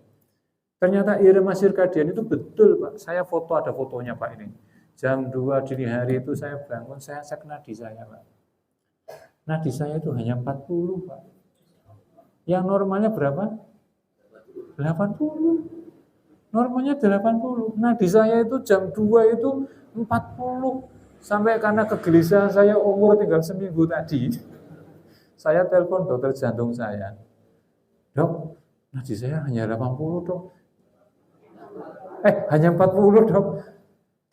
Ternyata irama sirkadian itu betul, Pak. Saya foto, ada fotonya, Pak, ini. Jam 2 dini hari itu saya bangun, saya cek nadi saya, Pak. Nadi saya itu hanya 40, Pak. Yang normalnya berapa? 80. Normalnya 80. Nadi saya itu jam 2 itu 40. Sampai karena kegelisahan saya umur tinggal seminggu tadi, saya telepon dokter jantung saya. Dok, nadi saya hanya 80, Dok. Hanya 40, Dok.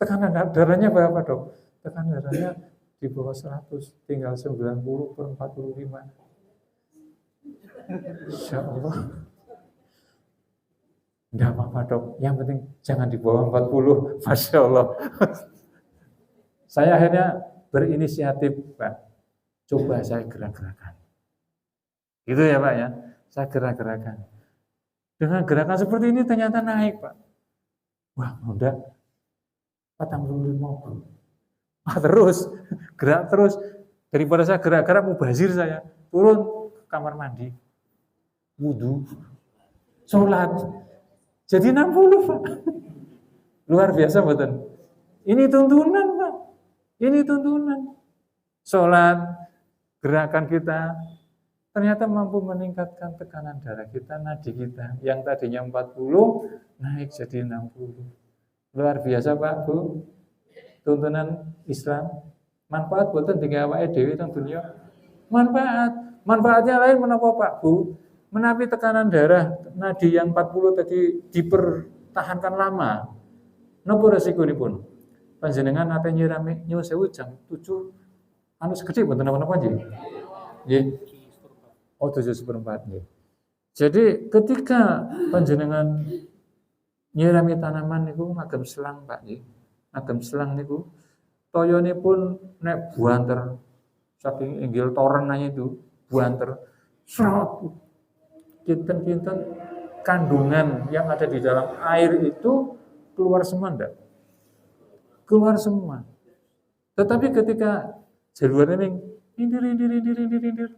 Tekanan darahnya berapa, Dok? Tekanan darahnya di bawah 100, tinggal 90/45. Insya Allah. Enggak apa-apa, Dok. Yang penting jangan di bawah 40. Masya Allah. Saya akhirnya berinisiatif, Pak. Coba saya gerak-gerakan. Gitu ya, Pak ya. Saya gerak-gerakan. Dengan gerakan seperti ini ternyata naik, Pak. Wah, udah 45. Terus, gerak terus. Daripada saya gerak-gerak mubazir saya. Turun ke kamar mandi. Wudu. Sholat. Jadi 60, Pak. Luar biasa, betul. Ini tuntunan, Pak. Ini tuntunan. Sholat, gerakan kita, ternyata mampu meningkatkan tekanan darah kita, nadi kita. Yang tadinya 40, naik jadi 60. Luar biasa, Pak, Bu. Tuntunan Islam. Manfaat buatan tinggal awake dhewe teng dunia. Manfaat. Manfaatnya lain menapa, Pak, Bu? Menapi tekanan darah nadi yang 40 tadi dipertahankan lama. Napa resikonipun? Panjenengan nate nyirami nyuwun sewu jam 7 anu segede mboten napa-napa nggih. Nggih. Oh, 7/4 nggih. Jadi ketika panjenengan nyirami tanaman niku ngagem selang, Pak nggih. Ngagem selang niku toyonipun nek buanter saking inggil torenannya itu buanter serot kinten-kinten kandungan yang ada di dalam air itu keluar semua enggak? Keluar semua. Tetapi ketika jaluarnya indir.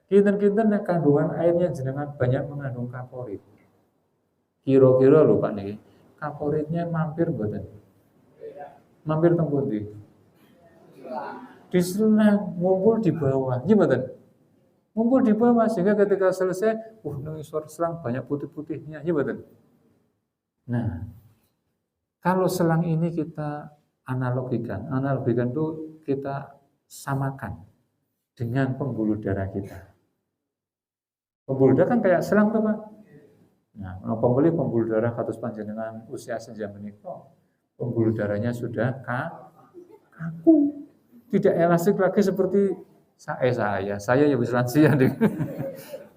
Kinten-kinten kandungan airnya jenengan banyak mengandung kaporit. Kira-kira lho Pak niki, kaporitnya mampir mboten? Mampir teng pundi? Di selang ngumpul di bawah. Nggih mboten? Ngumpul di bawah sehingga ketika selesai, nang isor selang banyak putih-putihnya, ya betul. Nah, kalau selang ini kita analogikan itu kita samakan dengan pembuluh darah kita. Pembuluh darah kan kayak selang tuh Pak. Nah, pembuluh darah kados panjenengan usia senja menika, pembuluh darahnya sudah kaku, tidak elastik lagi seperti saya ya bisa lansia deh.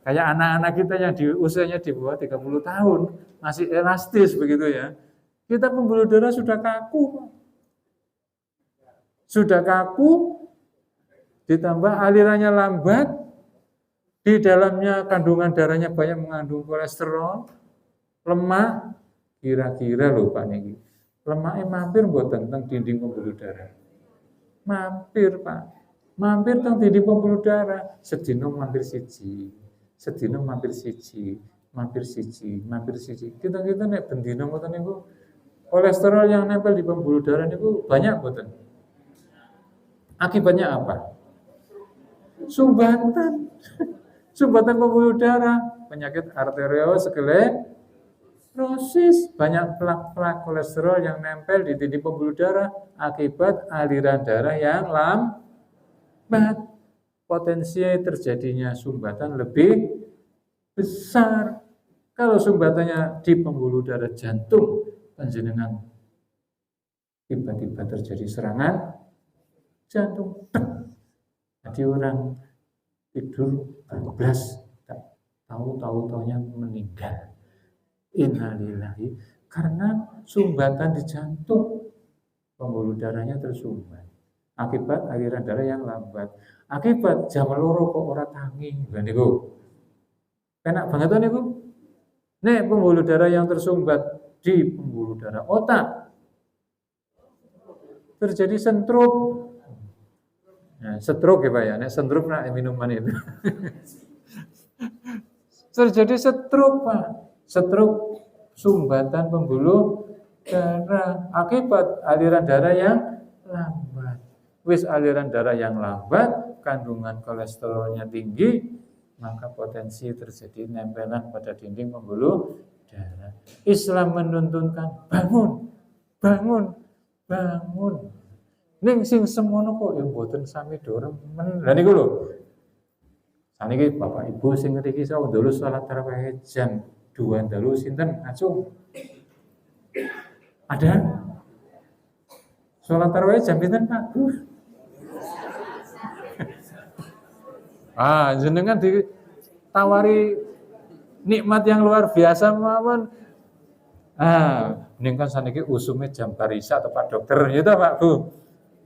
Kayak anak-anak kita yang di usianya di bawah 30 tahun masih elastis begitu ya. Kita pembuluh darah sudah kaku. Sudah kaku, ditambah alirannya lambat, di dalamnya kandungan darahnya banyak mengandung kolesterol, lemak, kira-kira lho Pak niki. Lemaknya mampir mboten teng dinding pembuluh darah. Mampir Pak. Mampir teng dinding pembuluh darah, sedina mampir siji. Sedina mampir siji. Kita nek bendina ngoten niku kolesterol yang nempel di pembuluh darah niku banyak mboten? Akibatnya apa? Sumbatan pembuluh darah, penyakit arteriosklerosis, banyak plak-plak kolesterol yang nempel di dinding pembuluh darah akibat aliran darah yang lambat. Potensi terjadinya sumbatan lebih besar. Kalau sumbatannya di pembuluh darah jantung, panjenengan tiba-tiba terjadi serangan jantung. Jadi orang tidur bablas, tahu-taunya meninggal. Innalillahi, karena sumbatan di jantung, pembuluh darahnya tersumbat. Akibat aliran darah yang lambat. Akibat jam loro kok ora tangi, lha niku. Enak banget niku. Nek pembuluh darah yang tersumbat di pembuluh darah otak terjadi stroke. Nah, stroke ya Pak ya, nek stroke nak minuman itu. Terjadi stroke Pak. Stroke sumbatan pembuluh darah akibat aliran darah yang lambat. Wis aliran darah yang lambat, kandungan kolesterolnya tinggi, maka potensi terjadi nempelan pada dinding pembuluh darah. Islam menuntunkan bangun. Ning sing semono kok ya mboten sami doremen. Lah niku lho. Saniki Bapak Ibu sing ngriki sawu ndulu salat tarawih jam 2 dalu sinten acung? Ada? Salat tarawih jam pinten Pak? Jenengan ditawari nikmat yang luar biasa mawon. Ning kan saniki usume jam barisa tepat dokter ya ta Pak Bu.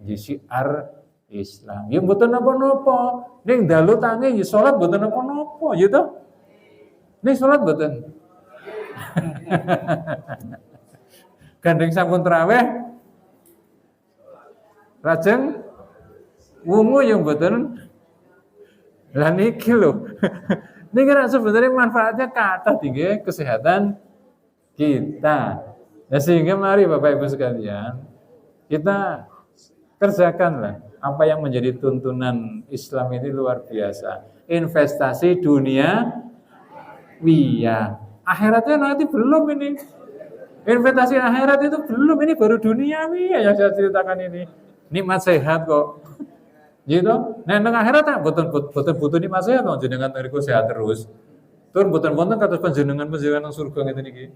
Syiar Islam. Ya mboten napa-napa. Ning dalu tangi ya salat mboten napa-napa, ya to? Ning salat mboten. Gandeng sampun tarawih. Lajeng wungu ya mboten. Lah niki lho. Niki kan sebenarnya manfaatnya kathah tinggi kesehatan kita. Nah, sehingga mari Bapak Ibu sekalian, kita kerjakanlah apa yang menjadi tuntunan Islam ini luar biasa. Investasi dunia, akhiratnya nanti belum ini. Investasi akhirat itu belum, ini baru duniawi yang saya ceritakan ini. Nikmat sehat kok. Gitu. Nah, nang akhirat boten butuh nikmat sehat kok jenengan niku sehat terus. Tur boten wonten kados panjenengan nang surga ngeten iki.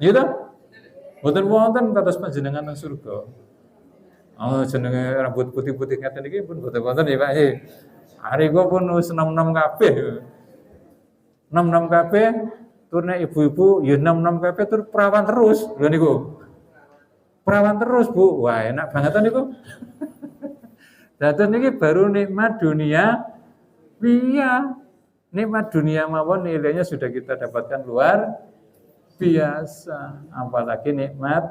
Gitu. Boten wonten kados panjenengan nang surga. Jenenge rambut putih-putih ngeten iki pun boten-boten ya Pak. Hari gua pun wis 66 kabeh. 66 kabeh, tur nek ibu-ibu ya 66 kabeh tur perawan terus. Lho niku. Perawan terus, Bu. Wah, enak banget niku. Dados niki baru nikmat dunia. Nikmat dunia mawon nilainya sudah kita dapatkan luar biasa. Apalagi nikmat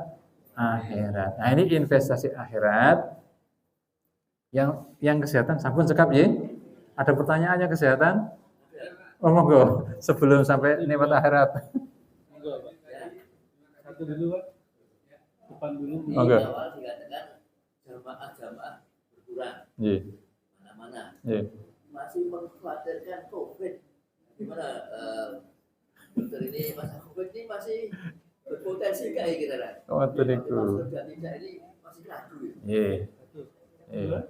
akhirat. Nah, ini investasi akhirat. Yang kesehatan sampun cekap ya. Ada pertanyaannya kesehatan? Oh monggo, sebelum sampai nikmat akhirat. Monggo, Pak. Satu dulu, Pak. Depan dulu. Monggo. Awal dikatakan jamaah berkurang. Nggih. Mana-mana. Nggih. masih mengkhawatirkan COVID. Gimana dokter ini masa COVID ini masih berpotensi nggak ya kira-kira? Ngoten niku. Masker dan tidak ini masih ragu. Nggih. Iya.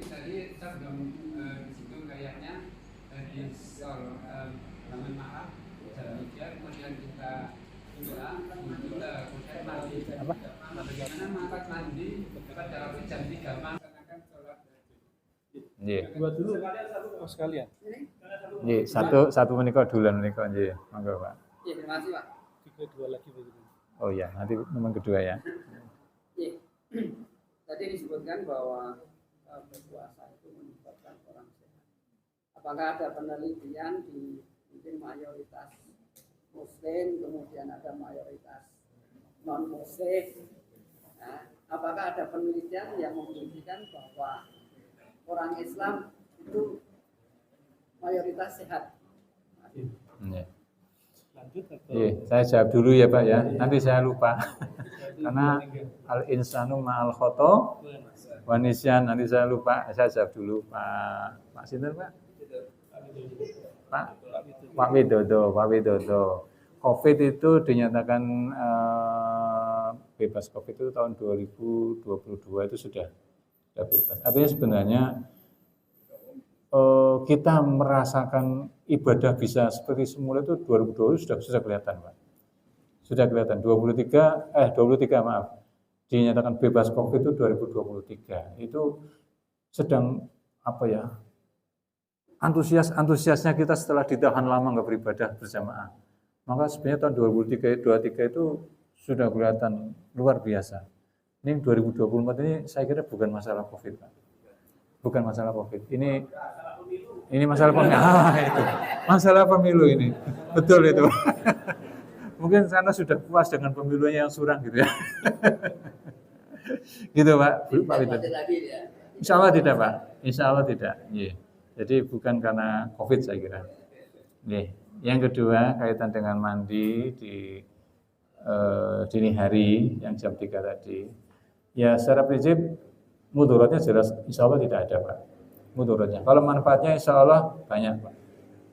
Tadi kita belum di situ kayaknya di soal mohon maaf demikian kemudian kita doa kita kemudian mandi bagaimana mengangkat mandi pada waktu jam 3 melaksanakan sholat Nggih. Buat dulu sekalian. Nggih, satu menika dulan menika nggih. Monggo, Pak. ya terima kasih Pak. Kedua lagi begitu. Oh ya, nanti nomor kedua ya. ya. Tadi disebutkan bahwa berpuasa itu menyebabkan orang sehat. Apakah ada penelitian di mungkin mayoritas Muslim, kemudian ada mayoritas non Muslim? Nah, apakah ada penelitian yang membuktikan bahwa orang Islam itu mayoritas sehat? Nggih. Lanjut atau Nggih, saya jawab dulu ya, Pak ya. Nanti saya lupa. Karena al insanu ma'al khoto wa nisyan, nanti saya lupa. Saya jawab dulu Pak sinten, Pak? Pak Widodo. COVID itu dinyatakan bebas COVID itu tahun 2022 itu sudah bebas. Artinya sebenarnya kita merasakan ibadah bisa seperti semula itu 2020 sudah kelihatan, Pak. Sudah kelihatan 23 maaf. Dinyatakan bebas COVID itu 2023. Itu sedang apa ya? Antusiasnya kita setelah ditahan lama nggak beribadah berjamaah. Maka sebenarnya tahun 2023 itu sudah kelihatan luar biasa. Ini 2024 ini saya kira bukan masalah COVID, Pak. Bukan masalah COVID. Ini masalah pemilu. Itu. Masalah pemilu ini. Betul itu. Mungkin karena sudah puas dengan pemilunya yang curang gitu ya. Gitu, Pak. Pak Widodo. Insya Allah tidak, Pak. Insya Allah tidak. Yeah. Jadi bukan karena COVID saya kira. Yeah. Yang kedua kaitan dengan mandi di dini hari yang jam 3 tadi. Ya secara prinsip mudaratnya jelas insya Allah tidak ada, Pak. Mudaratnya. Kalau manfaatnya insya Allah banyak, Pak.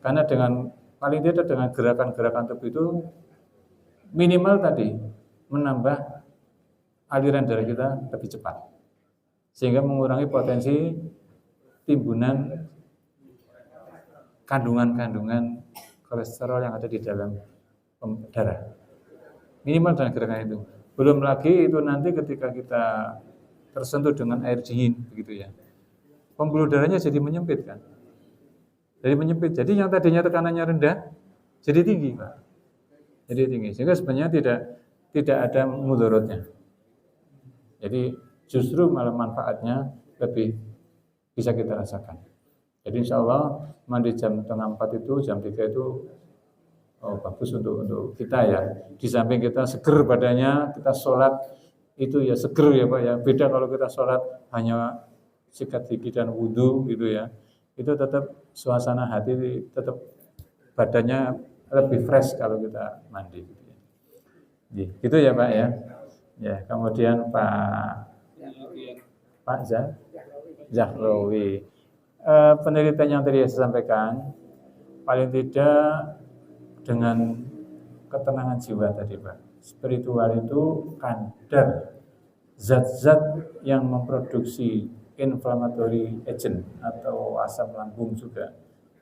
Karena dengan paling tidak dengan gerakan-gerakan tubuh itu minimal tadi menambah aliran darah kita lebih cepat. Sehingga mengurangi potensi timbunan kandungan-kandungan kolesterol yang ada di dalam darah. Minimal dengan gerakan itu. Belum lagi itu nanti ketika kita tersentuh dengan air dingin begitu ya. Pembuluh darahnya jadi menyempit kan. Jadi menyempit. Jadi yang tadinya tekanannya rendah jadi tinggi, Pak. Jadi tinggi. Sehingga sebenarnya tidak ada mudaratnya. Jadi justru malah manfaatnya lebih bisa kita rasakan. Jadi insya Allah mandi jam 3:30 itu, jam 3 itu bagus untuk kita ya. Di samping kita seger badannya, kita sholat itu ya seger ya Pak ya. Beda kalau kita sholat hanya sikat gigi dan wudhu gitu ya. Itu tetap suasana hati, tetap badannya lebih fresh kalau kita mandi gitu ya. Gitu ya Pak ya. Ya, kemudian Pak Zahrawi. Penelitian yang tadi saya sampaikan paling tidak dengan ketenangan jiwa tadi Pak. Spiritual itu kadar zat-zat yang memproduksi inflammatory agent atau asam lambung juga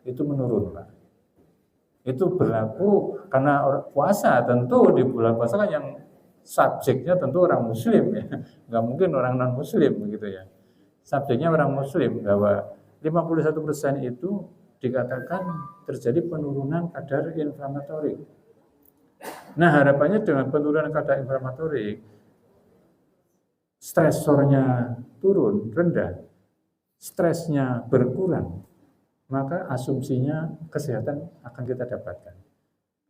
itu menurun Pak. Itu berlaku karena puasa, tentu di bulan puasa kan yang subjeknya tentu orang muslim ya. Nggak mungkin orang non muslim begitu ya. Subjeknya orang muslim bahwa 51% itu dikatakan terjadi penurunan kadar inflamatorik. Nah harapannya dengan penurunan kadar inflamatorik, stresornya turun, rendah, stresnya berkurang, maka asumsinya kesehatan akan kita dapatkan.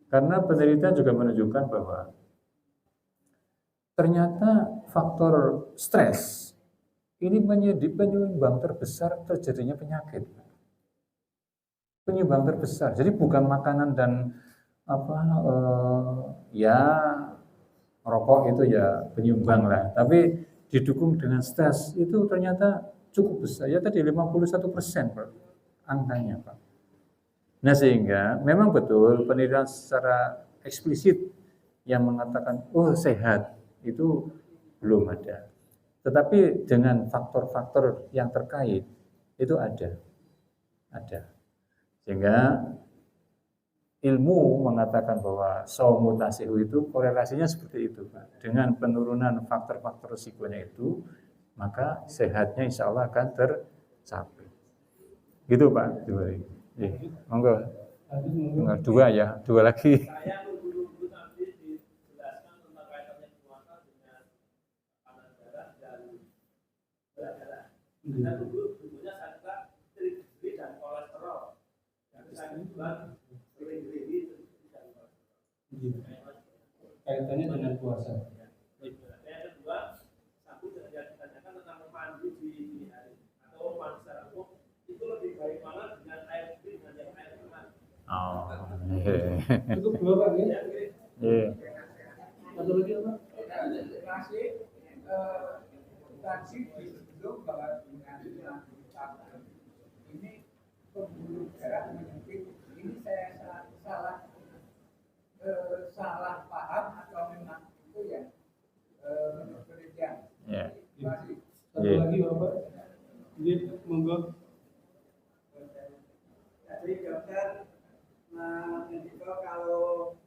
Karena penelitian juga menunjukkan bahwa ternyata faktor stres ini menjadi penyumbang terbesar terjadinya penyakit. penyumbang terbesar. Jadi bukan makanan dan apa ya rokok itu ya penyumbang lah, tapi didukung dengan stres itu ternyata cukup besar. Ya tadi 51% Pak, angkanya Pak. Nah sehingga memang betul penelitian secara eksplisit yang mengatakan oh sehat itu belum ada. Tetapi dengan faktor-faktor yang terkait itu ada. Sehingga ilmu mengatakan bahwa saumu tasihu itu korelasinya seperti itu Pak. Dengan penurunan faktor-faktor risikonya itu, maka sehatnya insya Allah akan tercapai. Gitu Pak. Monggo. Tinggal dua lagi. Saya nunggu nanti dijelaskan tentang kaitannya puasa dengan tekanan darah dan berat darah. Kita dulunya saya trigliserid dan kolesterol. Yang saya buat trigliserid dan kolesterol. Kaitannya dengan puasa. Yang kedua, satu yang ditanyakan tentang mandi di dini hari atau mandi secara umum itu lebih baik mana dengan air putih dengan yang air hangat. Oh, Cukup dua Pak ya? iya. Satu lagi apa? Masih tadi disebut bahwa dengan ini pembuluh darah menyempit. Ini saya salah paham atau memang itu ya menurut penelitian. Ya. Masih. Satu lagi Bapak. Jadi monggo. Jadi dokter menunjukkan kalau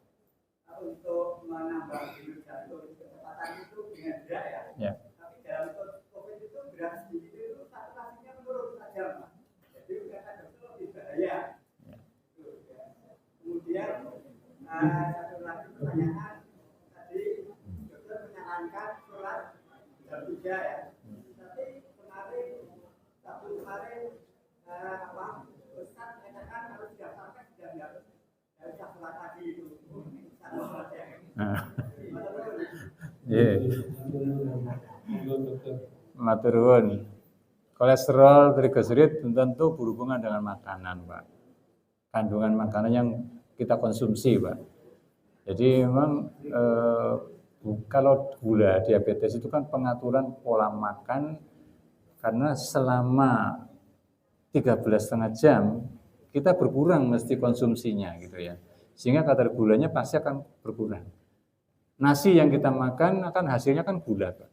untuk menambah denyut jantung kecepatan itu dengan berat ya. Ya. Tapi dalam COVID itu berat sedikit itu saturasinya menurun saja Pak. Jadi kata dokter lebih bahaya. Kemudian satu lagi pertanyaan tadi dokter menyarankan sholat jam 3 ya. Tapi kemarin Sabtu kemarin Ustaz mengatakan harus jam sampai jam nggak usah sholat pagi itu. Satu sholat ya. Iya. Monggo dokter. Matur nuwun. Kolesterol, trigliserid tentu berhubungan dengan makanan, Pak. Kandungan makanan yang kita konsumsi, Pak. Jadi memang kalau gula diabetes itu kan pengaturan pola makan karena selama 13,5 jam kita berkurang mesti konsumsinya gitu ya. Sehingga kadar gulanya pasti akan berkurang. Nasi yang kita makan akan hasilnya kan gula, Pak.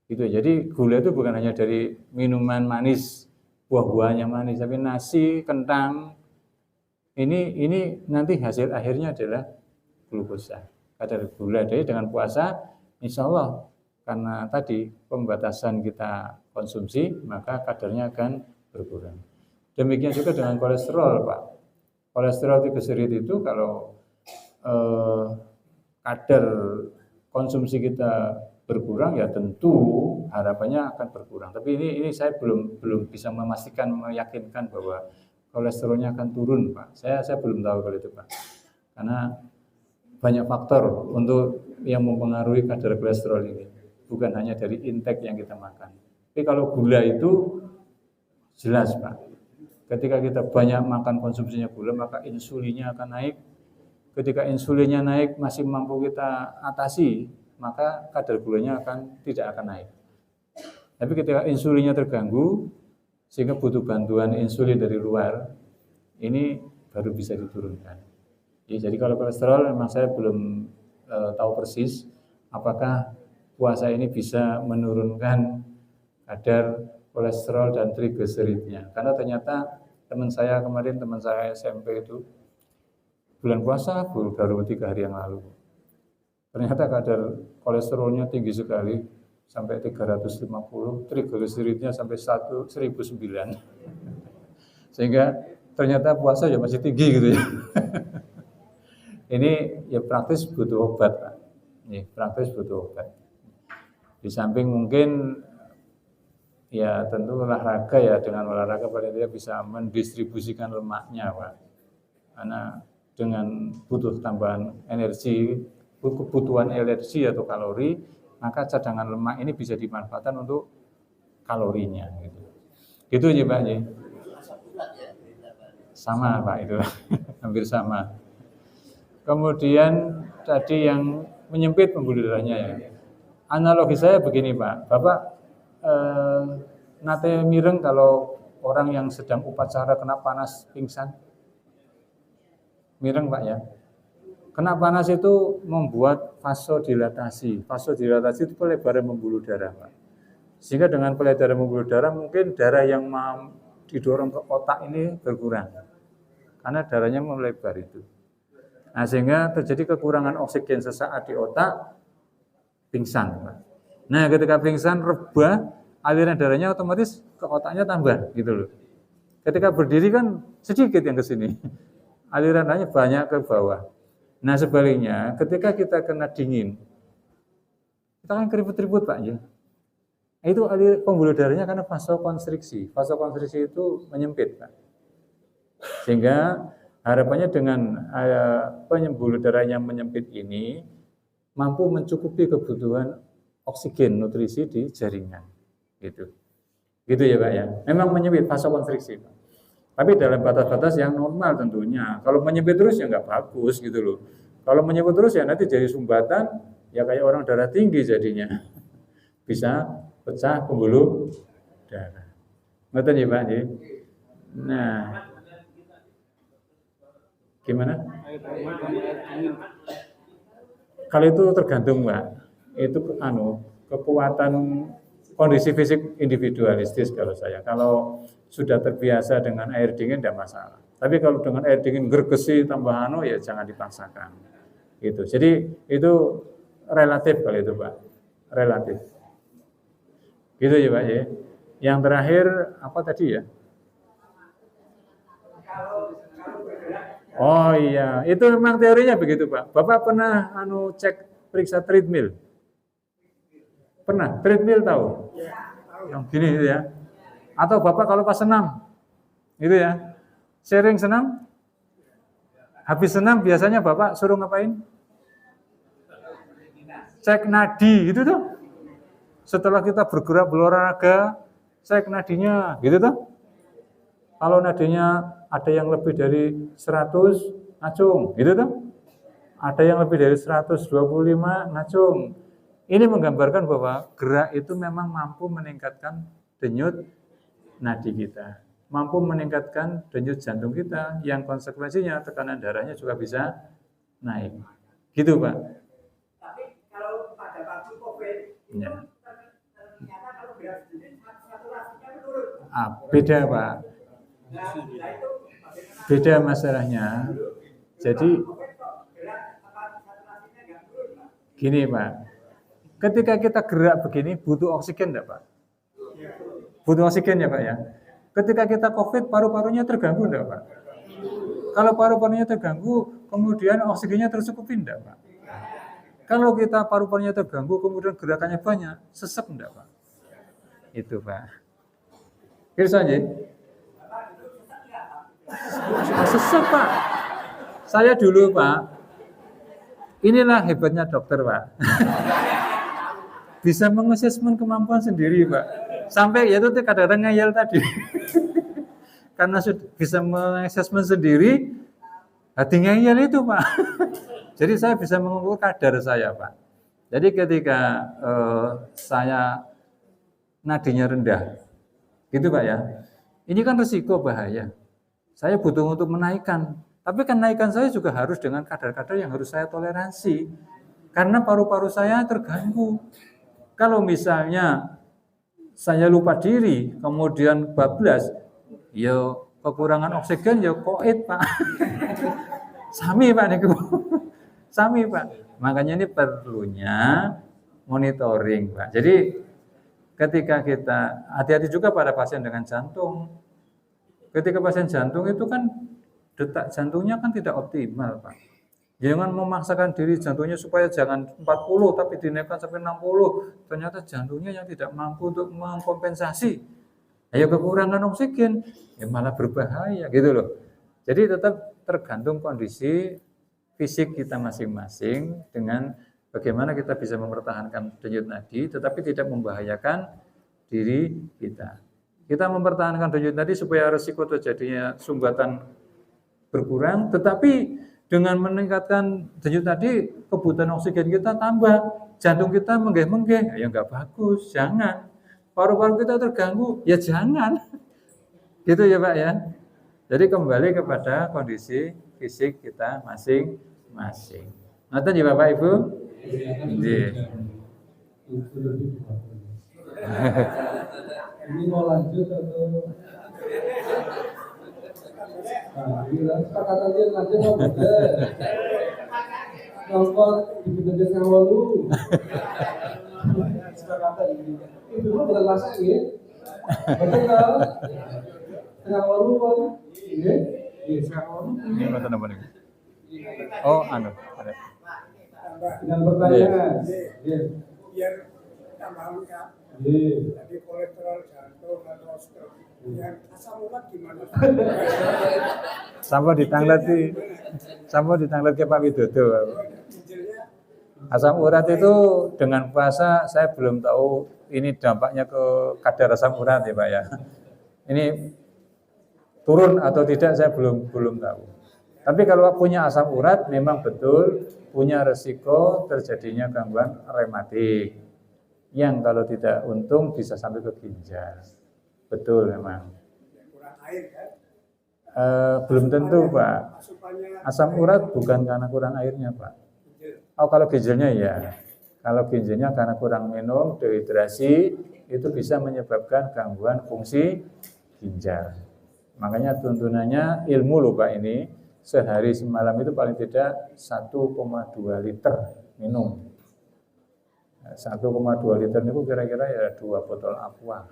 Gitu. Jadi gula itu bukan hanya dari minuman manis, buah-buahnya manis, tapi nasi, kentang. Ini nanti hasil akhirnya adalah glukosa. Kadar gula. Jadi dengan puasa, insya Allah karena tadi pembatasan kita konsumsi, maka kadarnya akan berkurang. Demikian juga dengan kolesterol, Pak. Kolesterol trigliserid itu kalau kadar konsumsi kita berkurang ya tentu harapannya akan berkurang. Tapi ini saya belum bisa memastikan, meyakinkan bahwa kolesterolnya akan turun, Pak. Saya belum tahu kalau itu, Pak. Karena banyak faktor untuk yang mempengaruhi kadar kolesterol ini. Bukan hanya dari intake yang kita makan. Tapi kalau gula itu jelas, Pak. Ketika kita banyak makan konsumsinya gula, maka insulinnya akan naik. Ketika insulinnya naik masih mampu kita atasi, maka kadar gulanya tidak akan naik. Tapi ketika insulinnya terganggu, sehingga butuh bantuan insulin dari luar, ini baru bisa diturunkan. Ya, jadi kalau kolesterol memang saya belum tahu persis apakah puasa ini bisa menurunkan kadar kolesterol dan trigliseridnya. Karena ternyata teman saya SMP itu bulan puasa baru 3 hari yang lalu. Ternyata kadar kolesterolnya tinggi sekali sampai 350, trigliseridnya sampai 1009. Sehingga ternyata puasa ya masih tinggi gitu ya. Ini ya praktis butuh obat, Pak. Ini praktis butuh obat. Di samping mungkin ya tentu olahraga ya, dengan olahraga paling tidak bisa mendistribusikan lemaknya, Pak. Karena dengan butuh tambahan energi, kebutuhan energi atau kalori, maka cadangan lemak ini bisa dimanfaatkan untuk kalorinya gitu. Gitu ya Pak ya. Sama Pak itu, hampir sama. Kemudian tadi yang menyempit pembuluh darahnya ya. Analogi saya begini Pak, Bapak nate mireng kalau orang yang sedang upacara kena panas pingsan? Mireng Pak ya. Kena panas itu membuat vasodilatasi. Vasodilatasi itu pelebaran pembuluh darah Pak. Sehingga dengan pelebaran pembuluh darah mungkin darah yang didorong ke otak ini berkurang. Karena darahnya melebar itu. Nah, sehingga terjadi kekurangan oksigen sesaat di otak, pingsan. Nah, ketika pingsan rebah, aliran darahnya otomatis ke otaknya tambah, gitu loh. Ketika berdiri kan sedikit yang ke sini. Aliran darahnya banyak ke bawah. Nah, sebaliknya, ketika kita kena dingin, kita kan keriput-keriput Pak ya. Itu pembuluh darahnya karena vasokonstriksi. Vasokonstriksi itu menyempit Pak. Sehingga harapannya dengan pembuluh darah yang menyempit ini mampu mencukupi kebutuhan oksigen nutrisi di jaringan, gitu ya Pak ya. Memang menyempit vasokonstriksi Pak. Tapi dalam batas-batas yang normal tentunya. Kalau menyempit terus ya nggak bagus gitu loh. Kalau menyempit terus ya nanti jadi sumbatan, ya kayak orang darah tinggi jadinya. Bisa pecah pembuluh darah. Ngerti ya Pak? Nah, gimana? Kalau itu tergantung Pak. Itu kekuatan kondisi fisik individualistis kalau saya. Kalau sudah terbiasa dengan air dingin tidak masalah. Tapi kalau dengan air dingin gergesi tambah ya jangan dipaksakan. Gitu. Jadi itu relatif kalau itu Pak. Relatif. Gitu ya Pak ya. Yang terakhir apa tadi ya? Oh iya, itu memang teorinya begitu Pak. Bapak pernah cek periksa treadmill? Pernah? Treadmill tahu? Yang gini itu ya. Atau Bapak kalau pas senam, gitu ya. Sering senam? Habis senam biasanya Bapak suruh ngapain? Cek nadi, gitu tuh. Setelah kita bergerak berolahraga, cek nadinya, gitu tuh. Kalau nadinya ada yang lebih dari 100, ngacung, gitu tuh. Ada yang lebih dari 125, ngacung. Ini menggambarkan bahwa gerak itu memang mampu meningkatkan denyut nadi kita. Mampu meningkatkan denyut jantung kita, yang konsekuensinya tekanan darahnya juga bisa naik. Gitu Pak. Tapi kalau pada waktu COVID, Ya. ternyata kalau gerak sendiri, saturasinya menurun. Beda Pak. Nah, itu bagaimana? Beda masalahnya. Jadi gini Pak, ketika kita gerak begini butuh oksigen enggak Pak? Butuh oksigen ya Pak ya. Ketika kita COVID paru-parunya terganggu enggak Pak? Kalau paru-parunya terganggu, kemudian oksigennya tercukupi enggak Pak? Kalau kita paru-parunya terganggu, kemudian gerakannya banyak, sesek enggak Pak? Itu Pak. Kira saja. Sesek Pak. Saya dulu Pak, inilah hebatnya dokter Pak. Bisa mengasesmen kemampuan sendiri Pak. Sampai ya itu kadang-kadang ngayal tadi. Karena sudah bisa mengasesmen sendiri, hati ngayal itu Pak. Jadi saya bisa mengukur kadar saya Pak. Jadi ketika saya nadinya rendah, gitu Pak ya. Ini kan risiko bahaya. Saya butuh untuk menaikkan. Tapi kenaikan saya juga harus dengan kadar-kadar yang harus saya toleransi. Karena paru-paru saya terganggu. Kalau misalnya saya lupa diri, kemudian bablas, ya kekurangan oksigen ya koit Pak. Sami Pak niku. Sami Pak. Makanya ini perlunya monitoring Pak. Jadi ketika kita hati-hati juga pada pasien dengan jantung. Ketika pasien jantung itu kan detak jantungnya kan tidak optimal Pak. Jangan memaksakan diri jantungnya supaya jangan 40 tapi dinaikkan sampai 60. Ternyata jantungnya yang tidak mampu untuk mengkompensasi. Ayo kekurangan oksigen, ya malah berbahaya gitu loh. Jadi tetap tergantung kondisi fisik kita masing-masing dengan bagaimana kita bisa mempertahankan denyut nadi tetapi tidak membahayakan diri kita. Kita mempertahankan denyut nadi supaya risiko terjadinya sumbatan berkurang, tetapi dengan meningkatkan denyut tadi kebutuhan oksigen kita tambah, jantung kita menggeh-menggeh, ya nggak bagus, jangan. Paru-paru kita terganggu, ya jangan. Gitu ya Pak ya. Jadi kembali kepada kondisi fisik kita masing-masing. Ngoten ya Bapak Ibu? Nggih. Ini mau lanjut atau sepakatan dia lanjut mau bener nomor dibener sama lu sepakatan ini itu lu bener lasak ya betul kan setengah walu ini setengah walu Ini nonton apa nih? Oh, anu, ada. dengan pertanyaan biar tambah lengkap. iya Jadi kolesterol jantung atau stroke. Yang asam urat gimana? Sampo ditanglet ke Pak Widodo. Ginjalnya Asam urat itu dengan puasa saya belum tahu ini dampaknya ke kadar asam urat ya Pak ya. Ini turun atau tidak saya belum tahu. Tapi kalau punya asam urat memang betul punya resiko terjadinya gangguan rematik. Yang kalau tidak untung bisa sampai ke ginjal. Betul memang. kurang air kan? Belum tentu Pak. Asupannya Asam urat bukan karena kurang airnya Pak. ginjal. Oh kalau ginjalnya ya. Kalau ginjalnya karena kurang minum, dehidrasi, itu bisa menyebabkan gangguan fungsi ginjal. Makanya tuntunannya ilmu loh Pak ini, sehari semalam itu paling tidak 1,2 liter minum. 1,2 liter itu kira-kira ya 2 botol aqua.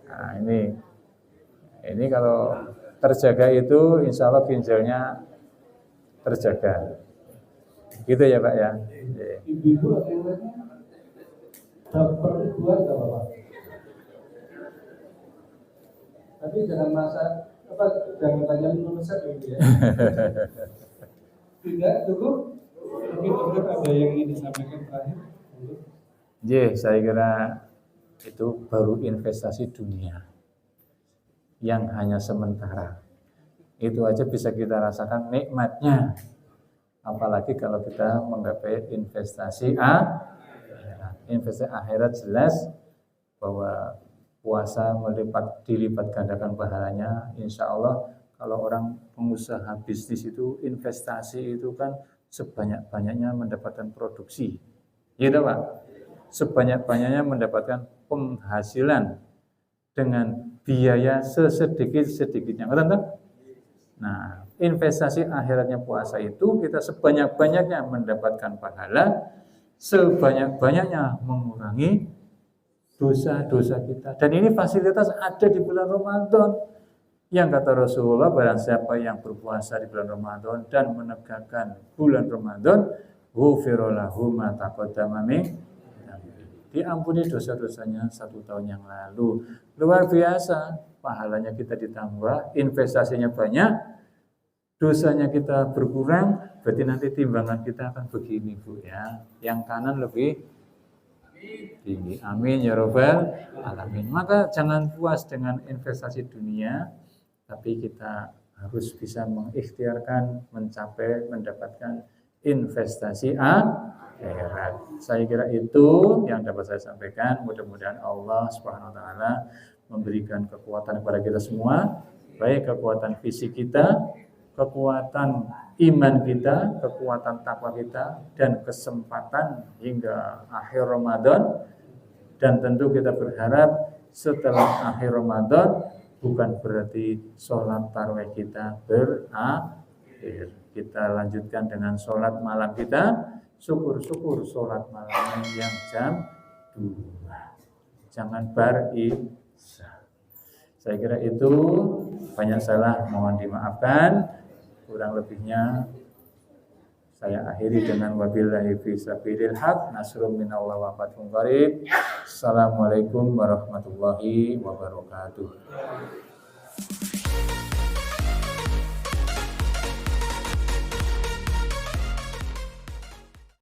Nah ini kalau terjaga itu insya Allah ginjalnya terjaga. Gitu ya Pak ya. ibu-ibu atau yang lainnya dapat dua nggak apa-apa tapi jangan masak jangan tanya minum resep gitu ya tidak cukup mungkin dokter ada yang ingin disampaikan terakhir Saya kira itu baru investasi dunia yang hanya sementara. Itu aja bisa kita rasakan nikmatnya. Apalagi kalau kita menggapai investasi akhirat. Investasi akhirat jelas bahwa puasa dilipat gandakan pahalanya. Insya Allah kalau orang pengusaha bisnis itu investasi itu kan sebanyak-banyaknya mendapatkan produksi. Gitu Pak. Sebanyak-banyaknya mendapatkan penghasilan dengan biaya sesedikit-sedikitnya. Nah, investasi akhiratnya puasa itu kita sebanyak-banyaknya mendapatkan pahala, sebanyak-banyaknya mengurangi dosa-dosa kita. Dan ini fasilitas ada di bulan Ramadan. Yang kata Rasulullah, barang siapa yang berpuasa di bulan Ramadan dan menegakkan bulan Ramadan, ghufira lahu ma taqaddama min dhanbihi. Diampuni dosa-dosanya 1 tahun yang lalu. Luar biasa, pahalanya kita ditambah, investasinya banyak, dosanya kita berkurang, berarti nanti timbangan kita akan begini Bu ya. Yang kanan lebih tinggi. Amin ya rabbal alamin. Maka jangan puas dengan investasi dunia, tapi kita harus bisa mengikhtiarkan mendapatkan investasi akhirat. Saya kira itu yang dapat saya sampaikan. Mudah-mudahan Allah Subhanahu wa taala memberikan kekuatan kepada kita semua, baik kekuatan fisik kita, kekuatan iman kita, kekuatan takwa kita, dan kesempatan hingga akhir Ramadan. Dan tentu kita berharap setelah akhir Ramadan bukan berarti sholat tarawih kita berakhir. Kita lanjutkan dengan sholat malam kita. Syukur-syukur sholat malamnya yang jam 2. Jangan bar-isya. Saya kira itu banyak salah, mohon dimaafkan. Kurang lebihnya saya akhiri dengan wabillahi fi sabilil haq, nasrun minallah wa fathun qarib. Assalamualaikum warahmatullahi wabarakatuh.